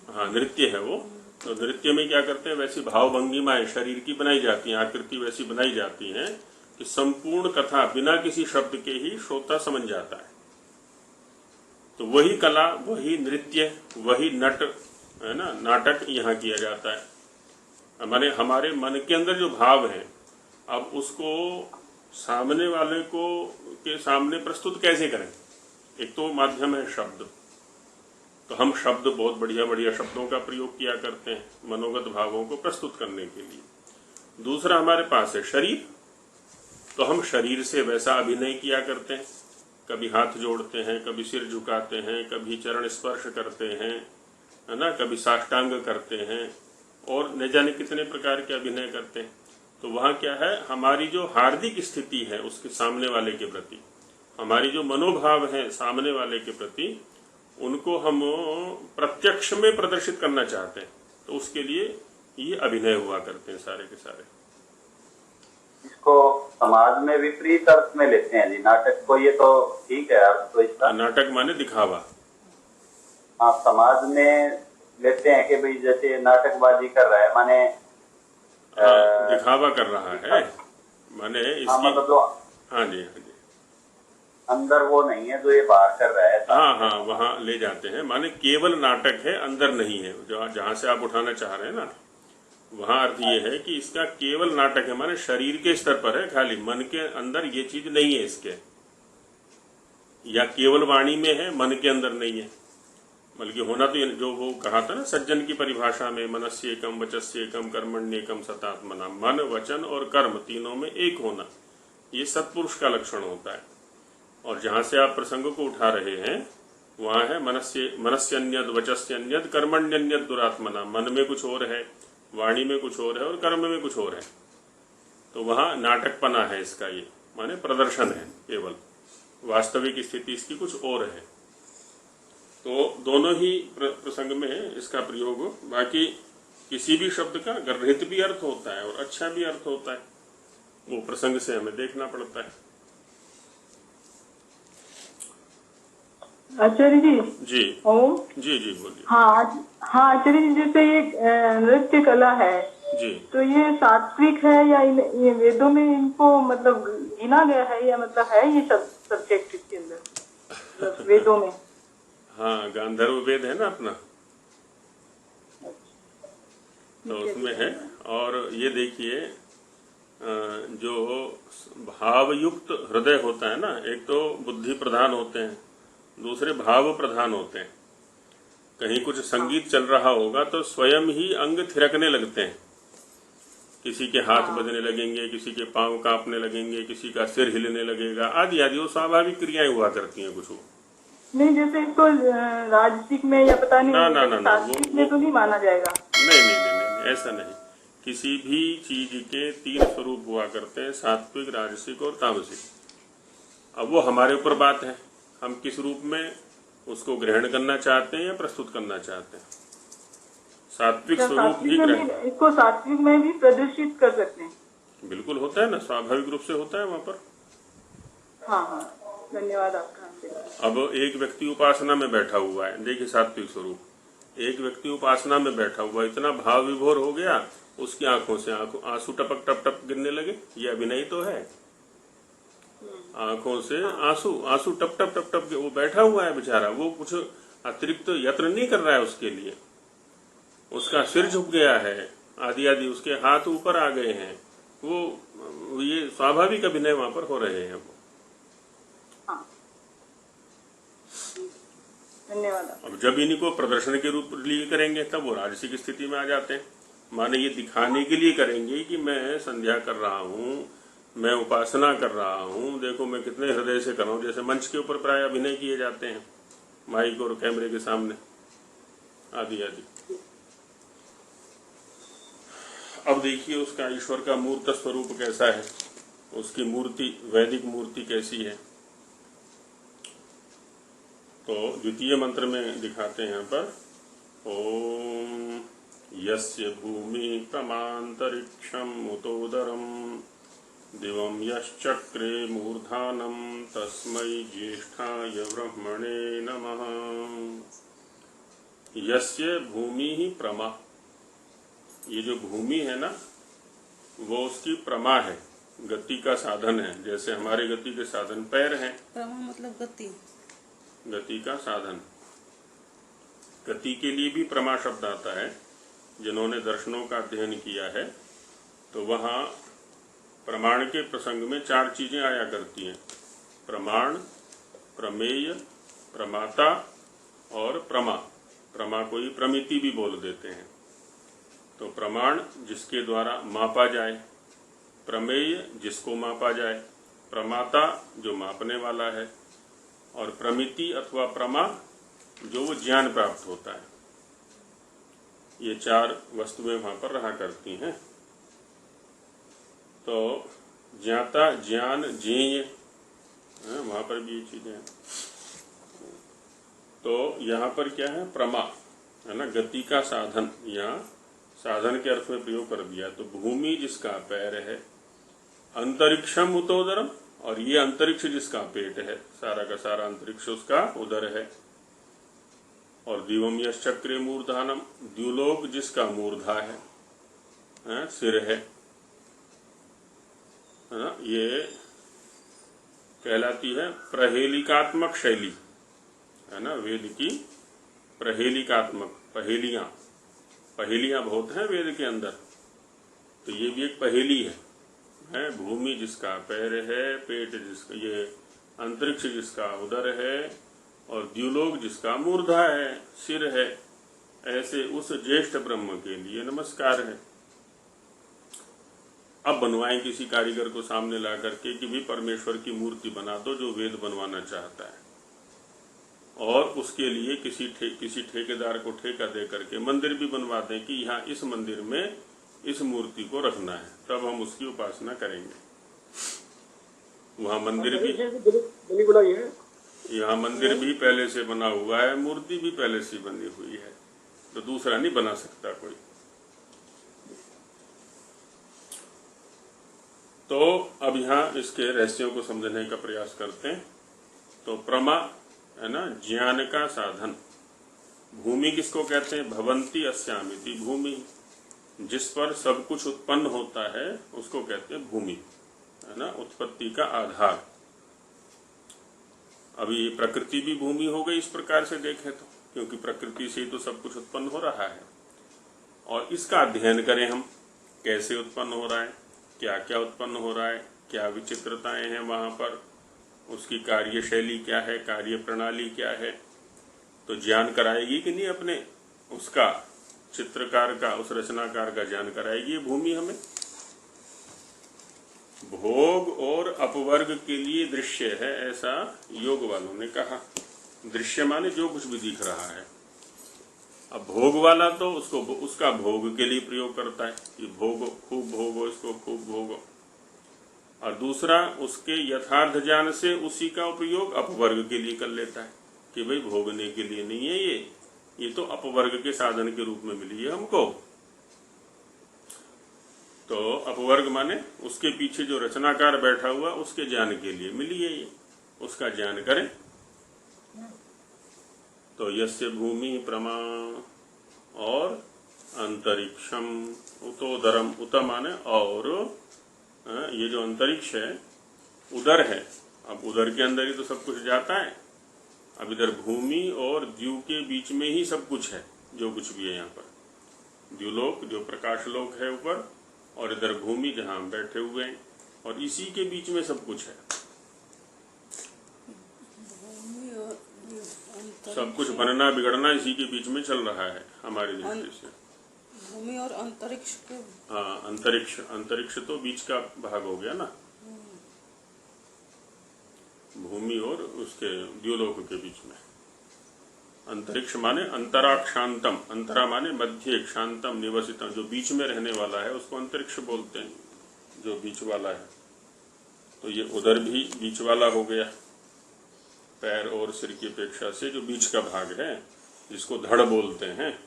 हाँ, नृत्य है वो। तो नृत्य में क्या करते हैं, वैसी भाव भंगिमाएं शरीर की बनाई जाती हैं, आकृति वैसी बनाई जाती है कि संपूर्ण कथा बिना किसी शब्द के ही श्रोता समझ जाता है। तो वही कला, वही नृत्य, वही नट, है ना, नाटक यहाँ किया जाता है। हमारे मन के अंदर जो भाव है, अब उसको सामने वाले को के सामने प्रस्तुत कैसे करें। एक तो माध्यम है शब्द, तो हम शब्द बहुत बढ़िया बढ़िया शब्दों का प्रयोग किया करते हैं मनोगत भावों को प्रस्तुत करने के लिए। दूसरा हमारे पास है शरीर, तो हम शरीर से वैसा अभिनय किया करते हैं, कभी हाथ जोड़ते हैं, कभी सिर झुकाते हैं, कभी चरण स्पर्श करते हैं, है ना, कभी साष्टांग करते हैं, और न जाने कितने प्रकार के अभिनय करते हैं। तो वहाँ क्या है, हमारी जो हार्दिक स्थिति है उसके सामने वाले के प्रति, हमारी जो मनोभाव है सामने वाले के प्रति, उनको हम प्रत्यक्ष में प्रदर्शित करना चाहते हैं। तो उसके लिए ये अभिनय हुआ करते हैं सारे के सारे। इसको समाज में विपरीत अर्थ में लेते हैं जी नाटक को, ये तो ठीक है अर्थ तो इसका। नाटक माने दिखावा। हाँ, समाज में लेते हैं कि भाई जैसे नाटकबाजी कर रहा है, माने दिखावा कर रहा है, माने इसकी, हाँ, मतलब जो, हाँ जी, हाँ जी, अंदर वो नहीं है जो ये बाहर कर रहा है। हाँ हाँ, वहाँ ले जाते हैं, माने केवल नाटक है, अंदर नहीं है। जो जहाँ से आप उठाना चाह रहे हैं ना, वहाँ अर्थ ये है कि इसका केवल नाटक है, माने शरीर के स्तर पर है, खाली मन के अंदर ये चीज नहीं है इसके, या केवल वाणी में है, मन के अंदर नहीं है। बल्कि होना तो जो वो कहा था ना सज्जन की परिभाषा में, मनस्येकम वचस्येकम कर्मण्येकम सतात्मना, मन वचन और कर्म तीनों में एक होना, ये सत्पुरुष का लक्षण होता है। और जहां से आप प्रसंग को उठा रहे हैं वहां है मनस्यन्यद वचस्यन्यद कर्मण्यन्यद दुरात्मना, मन में कुछ और है, वाणी में कुछ और है, और कर्म में कुछ और है। तो वहां नाटकपना है इसका, ये माने प्रदर्शन है, केवल वास्तविक स्थिति इसकी कुछ और है। तो दोनों ही प्रसंग में इसका प्रयोग हो। बाकी किसी भी शब्द का गर्हित भी अर्थ होता है और अच्छा भी अर्थ होता है, वो प्रसंग से हमें देखना पड़ता है। आचार्य जी। जी ओम। जी जी बोलिए। हाँ हाँ आचार्य जी, जैसे ये नृत्य कला है जी, तो ये सात्विक है या ये वेदों में इनको मतलब गिना गया है, या मतलब है ये सब सब्जेक्ट इसके अंदर, मतलब वेदों में? हाँ, गांधर्व वेद है ना अपना, तो उसमें है। और ये देखिए, जो भावयुक्त हृदय होता है ना, एक तो बुद्धि प्रधान होते हैं, दूसरे भाव प्रधान होते हैं। कहीं कुछ संगीत चल रहा होगा तो स्वयं ही अंग थिरकने लगते हैं, किसी के हाथ बजने लगेंगे, किसी के पांव कांपने लगेंगे, किसी का सिर हिलने लगेगा, आदि आदि, वो स्वाभाविक क्रियाएं हुआ करती हैं कुछ वो। नहीं, जैसे इसको राजसिक में या पता नहीं, ना, सात्विक में तो नहीं माना जाएगा। नहीं, ऐसा नहीं। किसी भी चीज के 3 स्वरूप हुआ करते हैं, सात्विक, राजसिक और तामसिक। अब वो हमारे ऊपर बात है, हम किस रूप में उसको ग्रहण करना चाहते हैं या प्रस्तुत करना चाहते हैं। सात्विक स्वरूप ही ग्रहण, इसको सात्विक में भी प्रदर्शित कर सकते हैं। बिल्कुल होता है ना, स्वाभाविक रूप से होता है वहां पर। हाँ, धन्यवाद आपका। अब एक व्यक्ति उपासना में बैठा हुआ है, देखिए सात्विक स्वरूप। एक व्यक्ति उपासना में बैठा हुआ, इतना भाव विभोर हो गया, उसकी आंखों से आंसू टपक टप टप गिरने लगे। ये अभिनय तो है, आंखों से आंसू टप टप टप टप, वो बैठा हुआ है बेचारा, वो कुछ अतिरिक्त यत्न नहीं कर रहा है उसके लिए। उसका सिर झुक गया है, आदि उसके हाथ ऊपर आ गए हैं, वो ये स्वाभाविक अभिनय वहां पर हो रहे हैं। वो धन्यवाद। अब जब इनको प्रदर्शन के रूप लिए करेंगे तब वो राजसिक स्थिति में आ जाते हैं। माने ये दिखाने के लिए करेंगे कि मैं संध्या कर रहा हूँ, मैं उपासना कर रहा हूँ, देखो मैं कितने हृदय से कर रहा हूँ। जैसे मंच के ऊपर प्राय अभिनय किए जाते हैं माइक और कैमरे के सामने, आदि। अब देखिए उसका ईश्वर का मूर्त स्वरूप कैसा है, उसकी मूर्ति, वैदिक मूर्ति कैसी है। तो द्वितीय मंत्र में दिखाते हैं यहाँ पर, ओम यस्य भूमि प्रमांतरिक्षम उतोदरम दिवम यश्चक्रे मूर्धानम तस्मै ज्येष्ठाय ब्रह्मणे नमः। यस्य भूमि ही प्रमा, ये जो भूमि है ना, वो उसकी प्रमा है, गति का साधन है। जैसे हमारे गति के साधन पैर हैं। प्रमा मतलब गति, गति का साधन। गति के लिए भी प्रमा शब्द आता है। जिन्होंने दर्शनों का अध्ययन किया है तो वहाँ प्रमाण के प्रसंग में 4 चीजें आया करती हैं, प्रमाण, प्रमेय, प्रमाता और प्रमा। प्रमा को ही प्रमिति भी बोल देते हैं। तो प्रमाण जिसके द्वारा मापा जाए, प्रमेय जिसको मापा जाए, प्रमाता जो मापने वाला है, और प्रमिति अथवा प्रमा जो वो ज्ञान प्राप्त होता है। ये 4 वस्तुएं वहां पर रहा करती हैं। तो ज्ञाता, ज्ञान, ज्ञेय, वहां पर भी ये चीजें हैं। तो यहाँ पर क्या है, प्रमा है ना, गति का साधन। यहाँ साधन के अर्थ में प्रयोग कर दिया। तो भूमि जिसका पैर है, अंतरिक्षम उतोदरम, और ये अंतरिक्ष जिसका पेट है, सारा का सारा अंतरिक्ष उसका उदर है। और दिवम यश्चक्रे मूर्धानम, द्युलोक जिसका मूर्धा है, सिर है ना। ये कहलाती है प्रहेलिकात्मक शैली, है ना, वेद की प्रहेलिकात्मक। पहेलियां बहुत हैं वेद के अंदर, तो ये भी एक पहेली है। भूमि जिसका पैर है, पेट जिसका, ये अंतरिक्ष जिसका उदर है, और द्युलोक जिसका मूर्धा है, सिर है, ऐसे उस ज्येष्ठ ब्रह्म के लिए नमस्कार है। अब बनवाएं किसी कारीगर को सामने ला करके कि भी परमेश्वर की मूर्ति बना दो जो वेद बनवाना चाहता है, और उसके लिए किसी ठेकेदार को ठेका दे करके मंदिर भी बनवा दें कि यहाँ इस मंदिर में इस मूर्ति को रखना है, तब हम उसकी उपासना करेंगे। वहाँ मंदिर भी, यहाँ मंदिर भी पहले से बना हुआ है, मूर्ति भी पहले से बनी हुई है, तो दूसरा नहीं बना सकता कोई। तो अब यहाँ इसके रहस्यों को समझने का प्रयास करते हैं। तो प्रमा है ना, ज्ञान का साधन। भूमि किसको कहते हैं, भवंती अस्यामिति भूमि, जिस पर सब कुछ उत्पन्न होता है उसको कहते हैं भूमि, है ना, उत्पत्ति का आधार। अभी प्रकृति भी भूमि हो गई इस प्रकार से देखें तो, क्योंकि प्रकृति से तो सब कुछ उत्पन्न हो रहा है। और इसका अध्ययन करें हम, कैसे उत्पन्न हो रहा है, क्या क्या उत्पन्न हो रहा है, क्या विचित्रताएं हैं वहां पर, उसकी कार्यशैली क्या है, कार्य प्रणाली क्या है। तो ज्ञान कराएगी कि नहीं अपने, उसका चित्रकार का, उस रचनाकार का ज्ञान कराएगी ये भूमि हमें। भोग और अपवर्ग के लिए दृश्य है, ऐसा योग वालों ने कहा। दृश्य माने जो कुछ भी दिख रहा है। अब भोग वाला तो उसको उसका भोग के लिए प्रयोग करता है कि भोगो, खूब भोगो, इसको खूब भोगो। और दूसरा उसके यथार्थ ज्ञान से उसी का उपयोग अपवर्ग के लिए कर लेता है कि भाई भोगने के लिए नहीं है ये तो अपवर्ग के साधन के रूप में मिली है हमको। तो अपवर्ग माने उसके पीछे जो रचनाकार बैठा हुआ उसके ज्ञान के लिए मिली है ये, उसका ज्ञान करें। तो यस्य भूमि प्रमा और अंतरिक्षम उतोदरम, उत माने और ये जो अंतरिक्ष है उदर है। अब उदर के अंदर ही तो सब कुछ जाता है। अब इधर भूमि और द्यू के बीच में ही सब कुछ है, जो कुछ भी है यहाँ पर। द्युलोक जो प्रकाश लोक है ऊपर, और इधर भूमि जहाँ हम बैठे हुए हैं, और इसी के बीच में सब कुछ है। भूमि और सब कुछ बनना बिगड़ना इसी के बीच में चल रहा है हमारी दृष्टि से। भूमि और अंतरिक्ष के, हाँ, अंतरिक्ष तो बीच का भाग हो गया ना, भूमि और उसके द्युलोक के बीच में। अंतरिक्ष माने अंतराक्षांतम, अंतरा माने मध्य, क्षांतम निवसितम, जो बीच में रहने वाला है उसको अंतरिक्ष बोलते हैं, जो बीच वाला है। तो ये उधर भी बीच वाला हो गया, पैर और सिर की अपेक्षा से जो बीच का भाग है, जिसको धड़ बोलते हैं।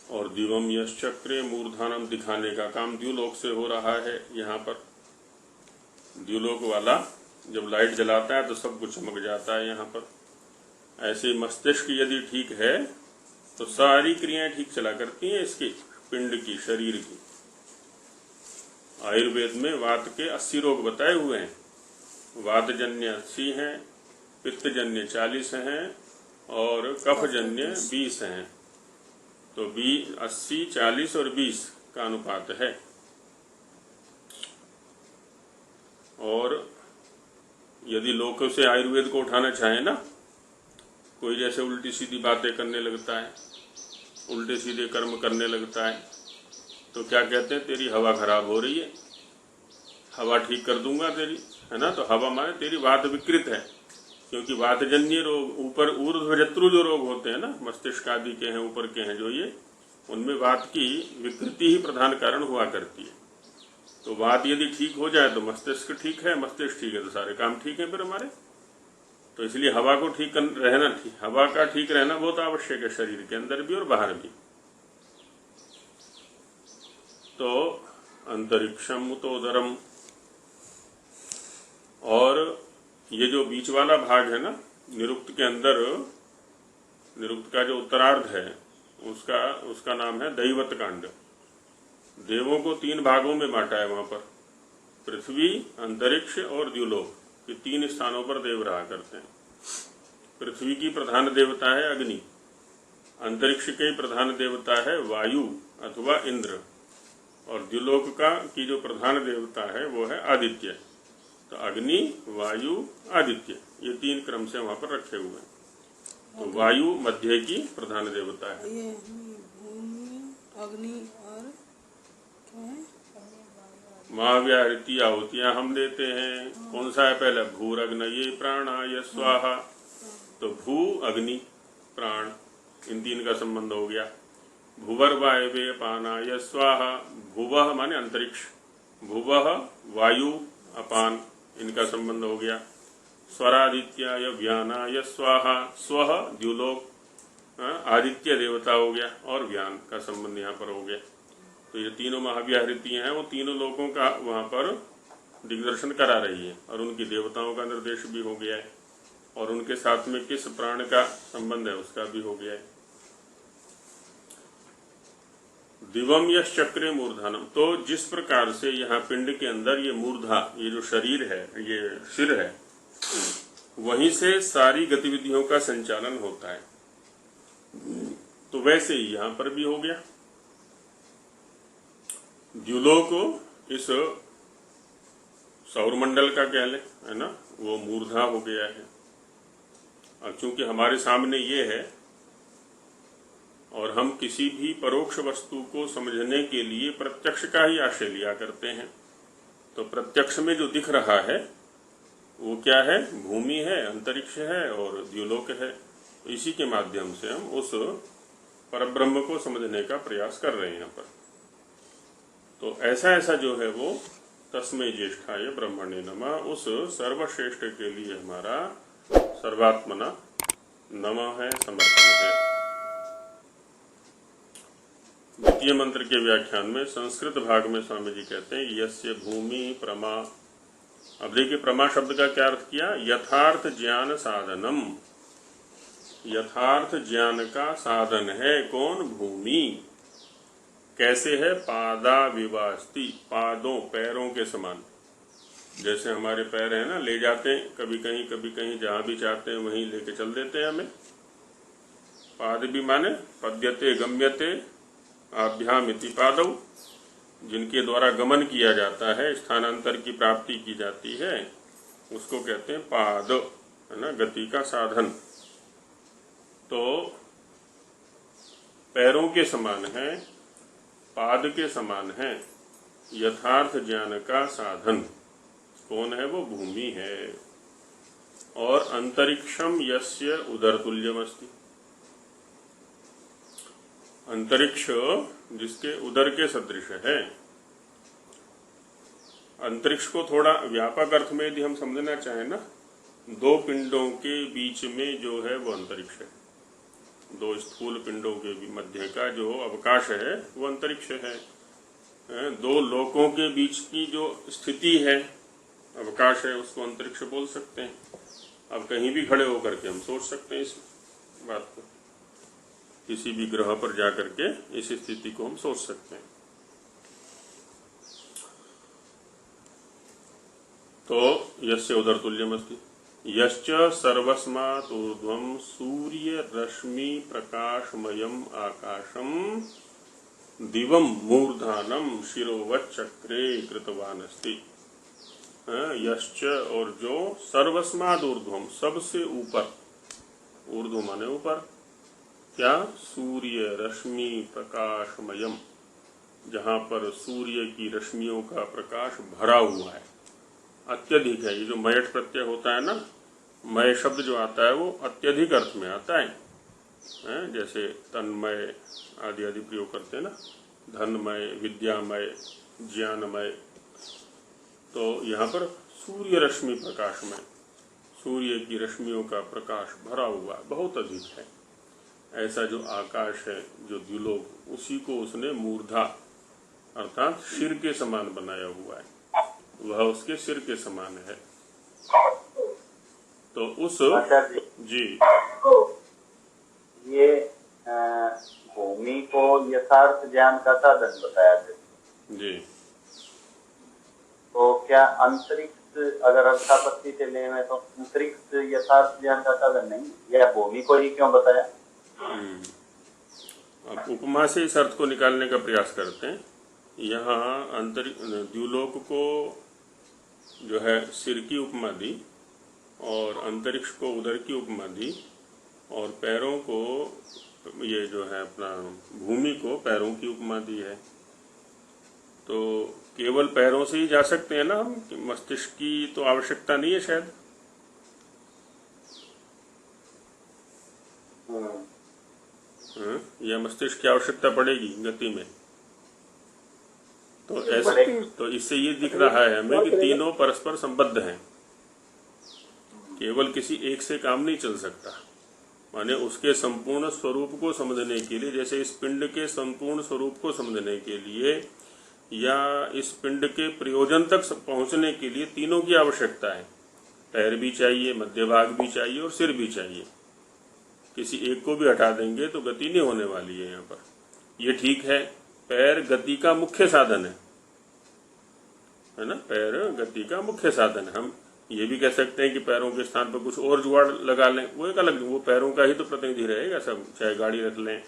और दिवम यश चक्रे मूर्धानम, दिखाने का काम द्युलोक से हो रहा है। यहाँ पर द्युलोक वाला जब लाइट जलाता है तो सब कुछ चमक जाता है यहाँ पर। ऐसे मस्तिष्क यदि ठीक है तो सारी क्रियाएं ठीक चला करती हैं इसकी, पिंड की, शरीर की। आयुर्वेद में वात के 80 रोग बताए हुए हैं। वातजन्य 80 हैं, पित्तजन्य 40 हैं और कफजन्य 20 हैं। तो 80, 40 और 20 का अनुपात है। और यदि लोगों से आयुर्वेद को उठाना चाहे ना, कोई जैसे उल्टी सीधी बातें करने लगता है, उल्टे सीधे कर्म करने लगता है, तो क्या कहते हैं, तेरी हवा खराब हो रही है, हवा ठीक कर दूंगा तेरी, है ना। तो हवा माने तेरी वात विकृत है, क्योंकि वातजन्य रोग, ऊपर ऊर्ध्वजत्रु जो रोग होते हैं ना, मस्तिष्क आदि के हैं, ऊपर के हैं जो ये, उनमें वात की विकृति ही प्रधान कारण हुआ करती है। तो वात यदि ठीक हो जाए तो मस्तिष्क ठीक है, मस्तिष्क ठीक है तो सारे काम ठीक है फिर हमारे। तो इसलिए हवा को ठीक रहना, हवा का ठीक रहना बहुत आवश्यक है, शरीर के अंदर भी और बाहर भी। तो अंतरिक्षम उतोदरम, और ये जो बीच वाला भाग है ना निरुक्त के अंदर, निरुक्त का जो उत्तरार्ध है उसका नाम है दैवत कांड। देवों को 3 भागों में बांटा है वहां पर, पृथ्वी, अंतरिक्ष और द्युलोक, ये 3 स्थानों पर देव रहा करते हैं। पृथ्वी की प्रधान देवता है अग्नि, अंतरिक्ष के प्रधान देवता है वायु अथवा इंद्र, और द्युलोक की जो प्रधान देवता है वो है आदित्य। तो अग्नि, वायु, आदित्य, ये 3 क्रम से वहां पर रखे हुए हैं। तो वायु मध्य की प्रधान देवता है। ये भूमि, अग्नि और क्या है, महाव्याहृति आहुतियां हम देते हैं। कौन सा है पहला, भूरग्नये प्राणाय स्वाहा। तो भू, अग्नि, प्राण, इन 3 का संबंध हो गया। भुवर वायवे अपानाय स्वाहा, भुवः माने अंतरिक्ष, भुवः वायु अपान, इनका संबंध हो गया। स्वरादित्याय व्यानाय स्वाहा, स्वः द्युलोक, आदित्य देवता हो गया, और व्यान का संबंध यहाँ पर हो गया। तो ये 3 महाव्याहृतियां हैं, वो 3 लोगों का वहां पर दिग्दर्शन करा रही है, और उनकी देवताओं का निर्देश भी हो गया है, और उनके साथ में किस प्राण का संबंध है उसका भी हो गया है। दिवम यश चक्रे मूर्धानम, तो जिस प्रकार से यहाँ पिंड के अंदर ये मूर्धा, ये जो शरीर है, ये सिर है, वहीं से सारी गतिविधियों का संचालन होता है, तो वैसे ही यहाँ पर भी हो गया। द्युलोक इस सौरमंडल का कह ले, है ना, वो मूर्धा हो गया है। और चूंकि हमारे सामने ये है और हम किसी भी परोक्ष वस्तु को समझने के लिए प्रत्यक्ष का ही आश्रय लिया करते हैं, तो प्रत्यक्ष में जो दिख रहा है वो क्या है? भूमि है, अंतरिक्ष है और द्युलोक है। इसी के माध्यम से हम उस परब्रह्म को समझने का प्रयास कर रहे हैं यहाँ पर। तो ऐसा ऐसा जो है वो तस्मै ज्येष्ठाय ब्रह्मणे नमः, उस सर्वश्रेष्ठ के लिए हमारा सर्वात्मना नमः है, समर्पण है। द्वितीय मंत्र के व्याख्यान में संस्कृत भाग में स्वामी जी कहते हैं यस्य भूमि प्रमा। अब देखिए प्रमा शब्द का क्या अर्थ किया? यथार्थ ज्ञान साधनम। यथार्थ ज्ञान का साधन है कौन? भूमि। कैसे है? पादा विवास्ति, पादों पैरों के समान। जैसे हमारे पैर है ना, ले जाते हैं कभी कहीं जहां भी चाहते हैं वहीं लेके चल देते हैं हमें। पाद भी माने पद्यते गम्यते आभ्याम इति पादौ, जिनके द्वारा गमन किया जाता है, स्थानांतर की प्राप्ति की जाती है, उसको कहते हैं पाद, है ना, गति का साधन। तो पैरों के समान है, पाद के समान है, यथार्थ ज्ञान का साधन कौन है? वो भूमि है। और अंतरिक्षम यस्य उदर तुल्यमस्ति, अंतरिक्ष जिसके उदर के सदृश है। अंतरिक्ष को थोड़ा व्यापक अर्थ में यदि हम समझना चाहें ना, दो पिंडों के बीच में जो है वो अंतरिक्ष है। दो स्थूल पिंडों के मध्य का जो अवकाश है वो अंतरिक्ष है। दो लोकों के बीच की जो स्थिति है, अवकाश है, उसको अंतरिक्ष बोल सकते हैं। अब कहीं भी खड़े होकर के हम सोच सकते हैं इस बात को, किसी भी ग्रह पर जाकर के इस स्थिति को हम सोच सकते हैं। तो यस्य उदर तुल्यमस्ति यश्च सर्वस्मात् ऊर्ध्वं सूर्य रश्मि प्रकाशमयम् आकाशम दिवं मूर्धानम शिरोवच्चक्रे कृतवान अस्ति। यश्च और जो सर्वस्मात् ऊर्ध्वं सबसे ऊपर, ऊर्ध्व माने ऊपर, क्या? सूर्य रश्मि प्रकाशमयम, जहां पर सूर्य की रश्मियों का प्रकाश भरा हुआ है, अत्यधिक है। ये जो मयठ प्रत्यय होता है ना, मय शब्द जो आता है वो अत्यधिक अर्थ में आता है। जैसे तन्मय आदि आदि प्रयोग करते हैं ना, धनमय, विद्यामय, ज्ञानमय। तो यहाँ पर सूर्य रश्मि प्रकाशमय, सूर्य की रश्मियों का प्रकाश भरा हुआ बहुत अधिक है। ऐसा जो आकाश है, जो द्युलोक, उसी को उसने मूर्धा अर्थात सिर के समान बनाया हुआ है, वह उसके सिर के समान है। तो उस जी ये भूमि को यथार्थ ज्ञान का साधन बताया जी। तो क्या अंतरिक्ष अगर अर्थापत्ति से ले में तो अंतरिक्ष यथार्थ ज्ञान का साधन नहीं, या भूमि को ही क्यों बताया? अब उपमा से इस अर्थ को निकालने का प्रयास करते हैं। यहाँ द्युलोक को जो है सिर की उपमा दी, और अंतरिक्ष को उदर की उपमा दी, और पैरों को, ये जो है अपना भूमि को पैरों की उपमा दी है। तो केवल पैरों से ही जा सकते हैं ना हम, मस्तिष्क की तो आवश्यकता नहीं है शायद। या मस्तिष्क की आवश्यकता पड़ेगी गति में? तो ऐसे, तो इससे ये दिख रहा है हमें कि तीनों परस्पर संबद्ध हैं, केवल किसी एक से काम नहीं चल सकता। माने उसके संपूर्ण स्वरूप को समझने के लिए, जैसे इस पिंड के संपूर्ण स्वरूप को समझने के लिए या इस पिंड के प्रयोजन तक पहुंचने के लिए तीनों की आवश्यकता है। पैर भी चाहिए, मध्य भाग भी चाहिए और सिर भी चाहिए। किसी एक को भी हटा देंगे तो गति नहीं होने वाली है। यहाँ पर ये ठीक है, पैर गति का मुख्य साधन है ना, पैर गति का मुख्य साधन है। हम ये भी कह सकते हैं कि पैरों के स्थान पर कुछ और जुगाड़ लगा लें, वो एक अलग, वो पैरों का ही तो प्रतिनिधि रहेगा सब। चाहे गाड़ी रख लें,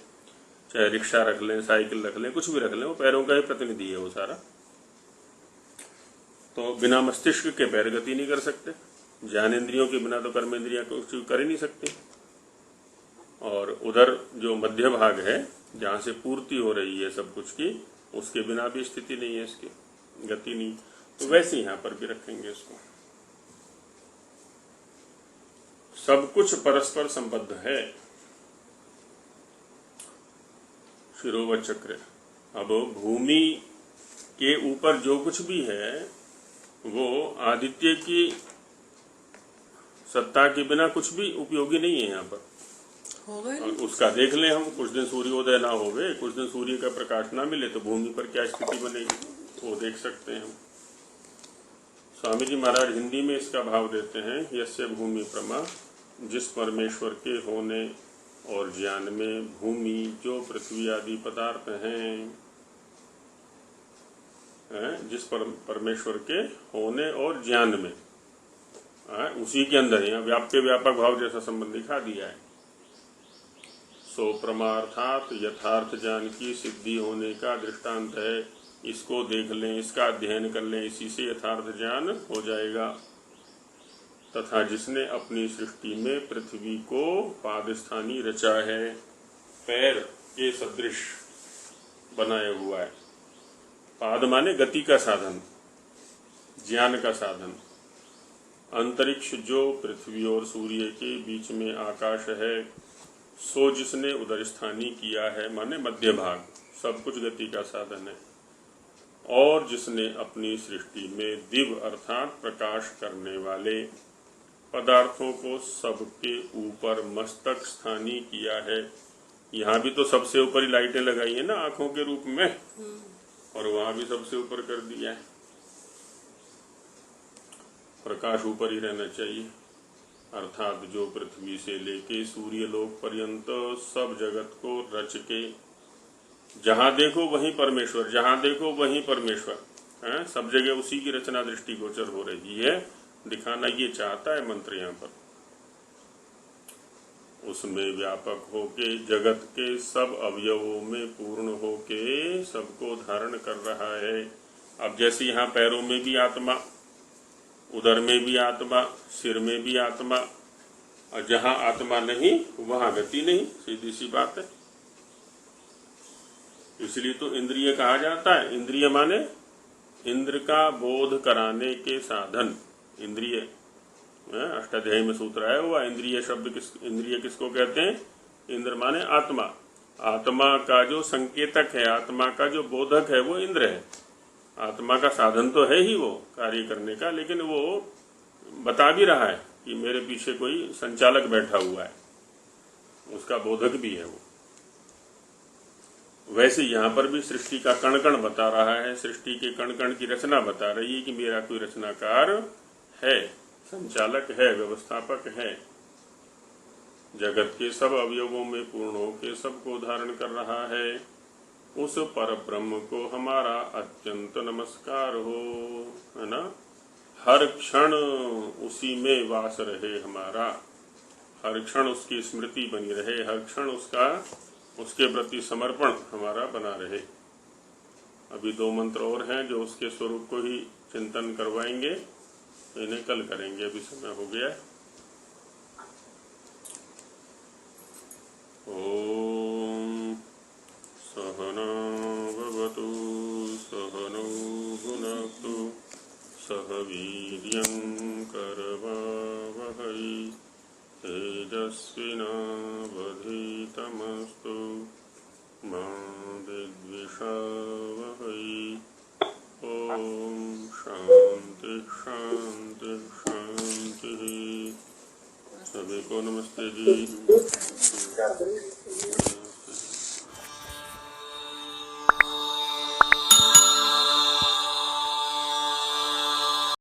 चाहे रिक्शा रख लें, साइकिल रख लें, कुछ भी रख लें, वो पैरों का ही प्रतिनिधि है वो सारा। तो बिना मस्तिष्क के पैर गति नहीं कर सकते, ज्ञानेंद्रियों के बिना तो कर्मेंद्रियां कुछ कर ही नहीं सकती। और उधर जो मध्य भाग है जहाँ से पूर्ति हो रही है सब कुछ की, उसके बिना भी स्थिति नहीं है, इसकी गति नहीं। तो वैसे यहाँ पर भी रखेंगे इसको। सब कुछ परस्पर संबद्ध है। शिरोव चक्र। अब भूमि के ऊपर जो कुछ भी है वो आदित्य की सत्ता के बिना कुछ भी उपयोगी नहीं है यहाँ पर। होगा ही और नहीं। उसका देख लें हम, कुछ दिन सूर्योदय ना होवे, कुछ दिन सूर्य का प्रकाश ना मिले तो भूमि पर क्या स्थिति बनेगी, वो देख सकते हैं हम। स्वामी जी महाराज हिंदी में इसका भाव देते हैं, यस्य भूमि प्रमा, जिस परमेश्वर के होने और ज्ञान में भूमि जो पृथ्वी आदि पदार्थ हैं, जिस परमेश्वर के होने और ज्ञान में, उसी के अंदर यहाँ व्याप्य व्यापक भाव जैसा संबंध दिखा दिया है। सो परमार्थात यथार्थ ज्ञान की सिद्धि होने का दृष्टांत है। इसको देख लें, इसका अध्ययन कर लें, इसी से यथार्थ ज्ञान हो जाएगा। तथा जिसने अपनी सृष्टि में पृथ्वी को पादस्थानी रचा है, पैर के सदृश बनाया हुआ है। पाद माने गति का साधन, ज्ञान का साधन। अंतरिक्ष जो पृथ्वी और सूर्य के बीच में आकाश है, सो जिसने उदर स्थानी किया है, माने मध्य भाग, सब कुछ गति का साधन है। और जिसने अपनी सृष्टि में दिव्य अर्थात प्रकाश करने वाले पदार्थों को सबके ऊपर मस्तक स्थानी किया है। यहाँ भी तो सबसे ऊपर ही लाइटें लगाई है ना आंखों के रूप में, और वहां भी सबसे ऊपर कर दिया है। प्रकाश ऊपर ही रहना चाहिए, अर्थात जो पृथ्वी से लेके सूर्य लोक पर्यंत सब जगत को रच के, जहां देखो वहीं परमेश्वर, जहां देखो वहीं परमेश्वर है, सब जगह उसी की रचना दृष्टिगोचर हो रही है, दिखाना ये चाहता है मंत्र यहाँ पर। उसमें व्यापक होके जगत के सब अवयवों में पूर्ण होके सबको धारण कर रहा है। अब जैसे यहाँ पैरों में भी आत्मा, उदर में भी आत्मा, सिर में भी आत्मा, और जहां आत्मा नहीं वहां गति नहीं, सीधी सी बात है। इसलिए तो इंद्रिय कहा जाता है। इंद्रिय माने इंद्र का बोध कराने के साधन। इंद्रिय अष्टाध्यायी में सूत्र आया हुआ। इंद्रिय शब्द इंद्रिय किसको कहते हैं? इंद्र माने आत्मा। आत्मा का जो संकेतक है, आत्मा का जो बोधक है, वो इंद्र है। आत्मा का साधन तो है ही वो कार्य करने का, लेकिन वो बता भी रहा है कि मेरे पीछे कोई संचालक बैठा हुआ है, उसका बोधक भी है वो। वैसे यहाँ पर भी सृष्टि का कण कण बता रहा है, सृष्टि के कण कण की रचना बता रही है कि मेरा कोई रचनाकार है, संचालक है, व्यवस्थापक है। जगत के सब अवयवों में पूर्ण होकर सबको धारण कर रहा है। उस पर ब्रह्म को हमारा अत्यंत नमस्कार हो, है ना। हर क्षण उसी में वास रहे हमारा, हर क्षण उसकी स्मृति बनी रहे, हर क्षण उसके प्रति समर्पण हमारा बना रहे। अभी 2 मंत्र और हैं जो उसके स्वरूप को ही चिंतन करवाएंगे, इन्हें कल करेंगे, अभी समय हो गया। ओम सहना भवतु सहनौ भुनक्तु सह वीर्यं करवावहै तेजस्विनावधीतमस्तु मा विद्विषावहै। ओम शांति शांति शांति। सभी को नमस्ते जी।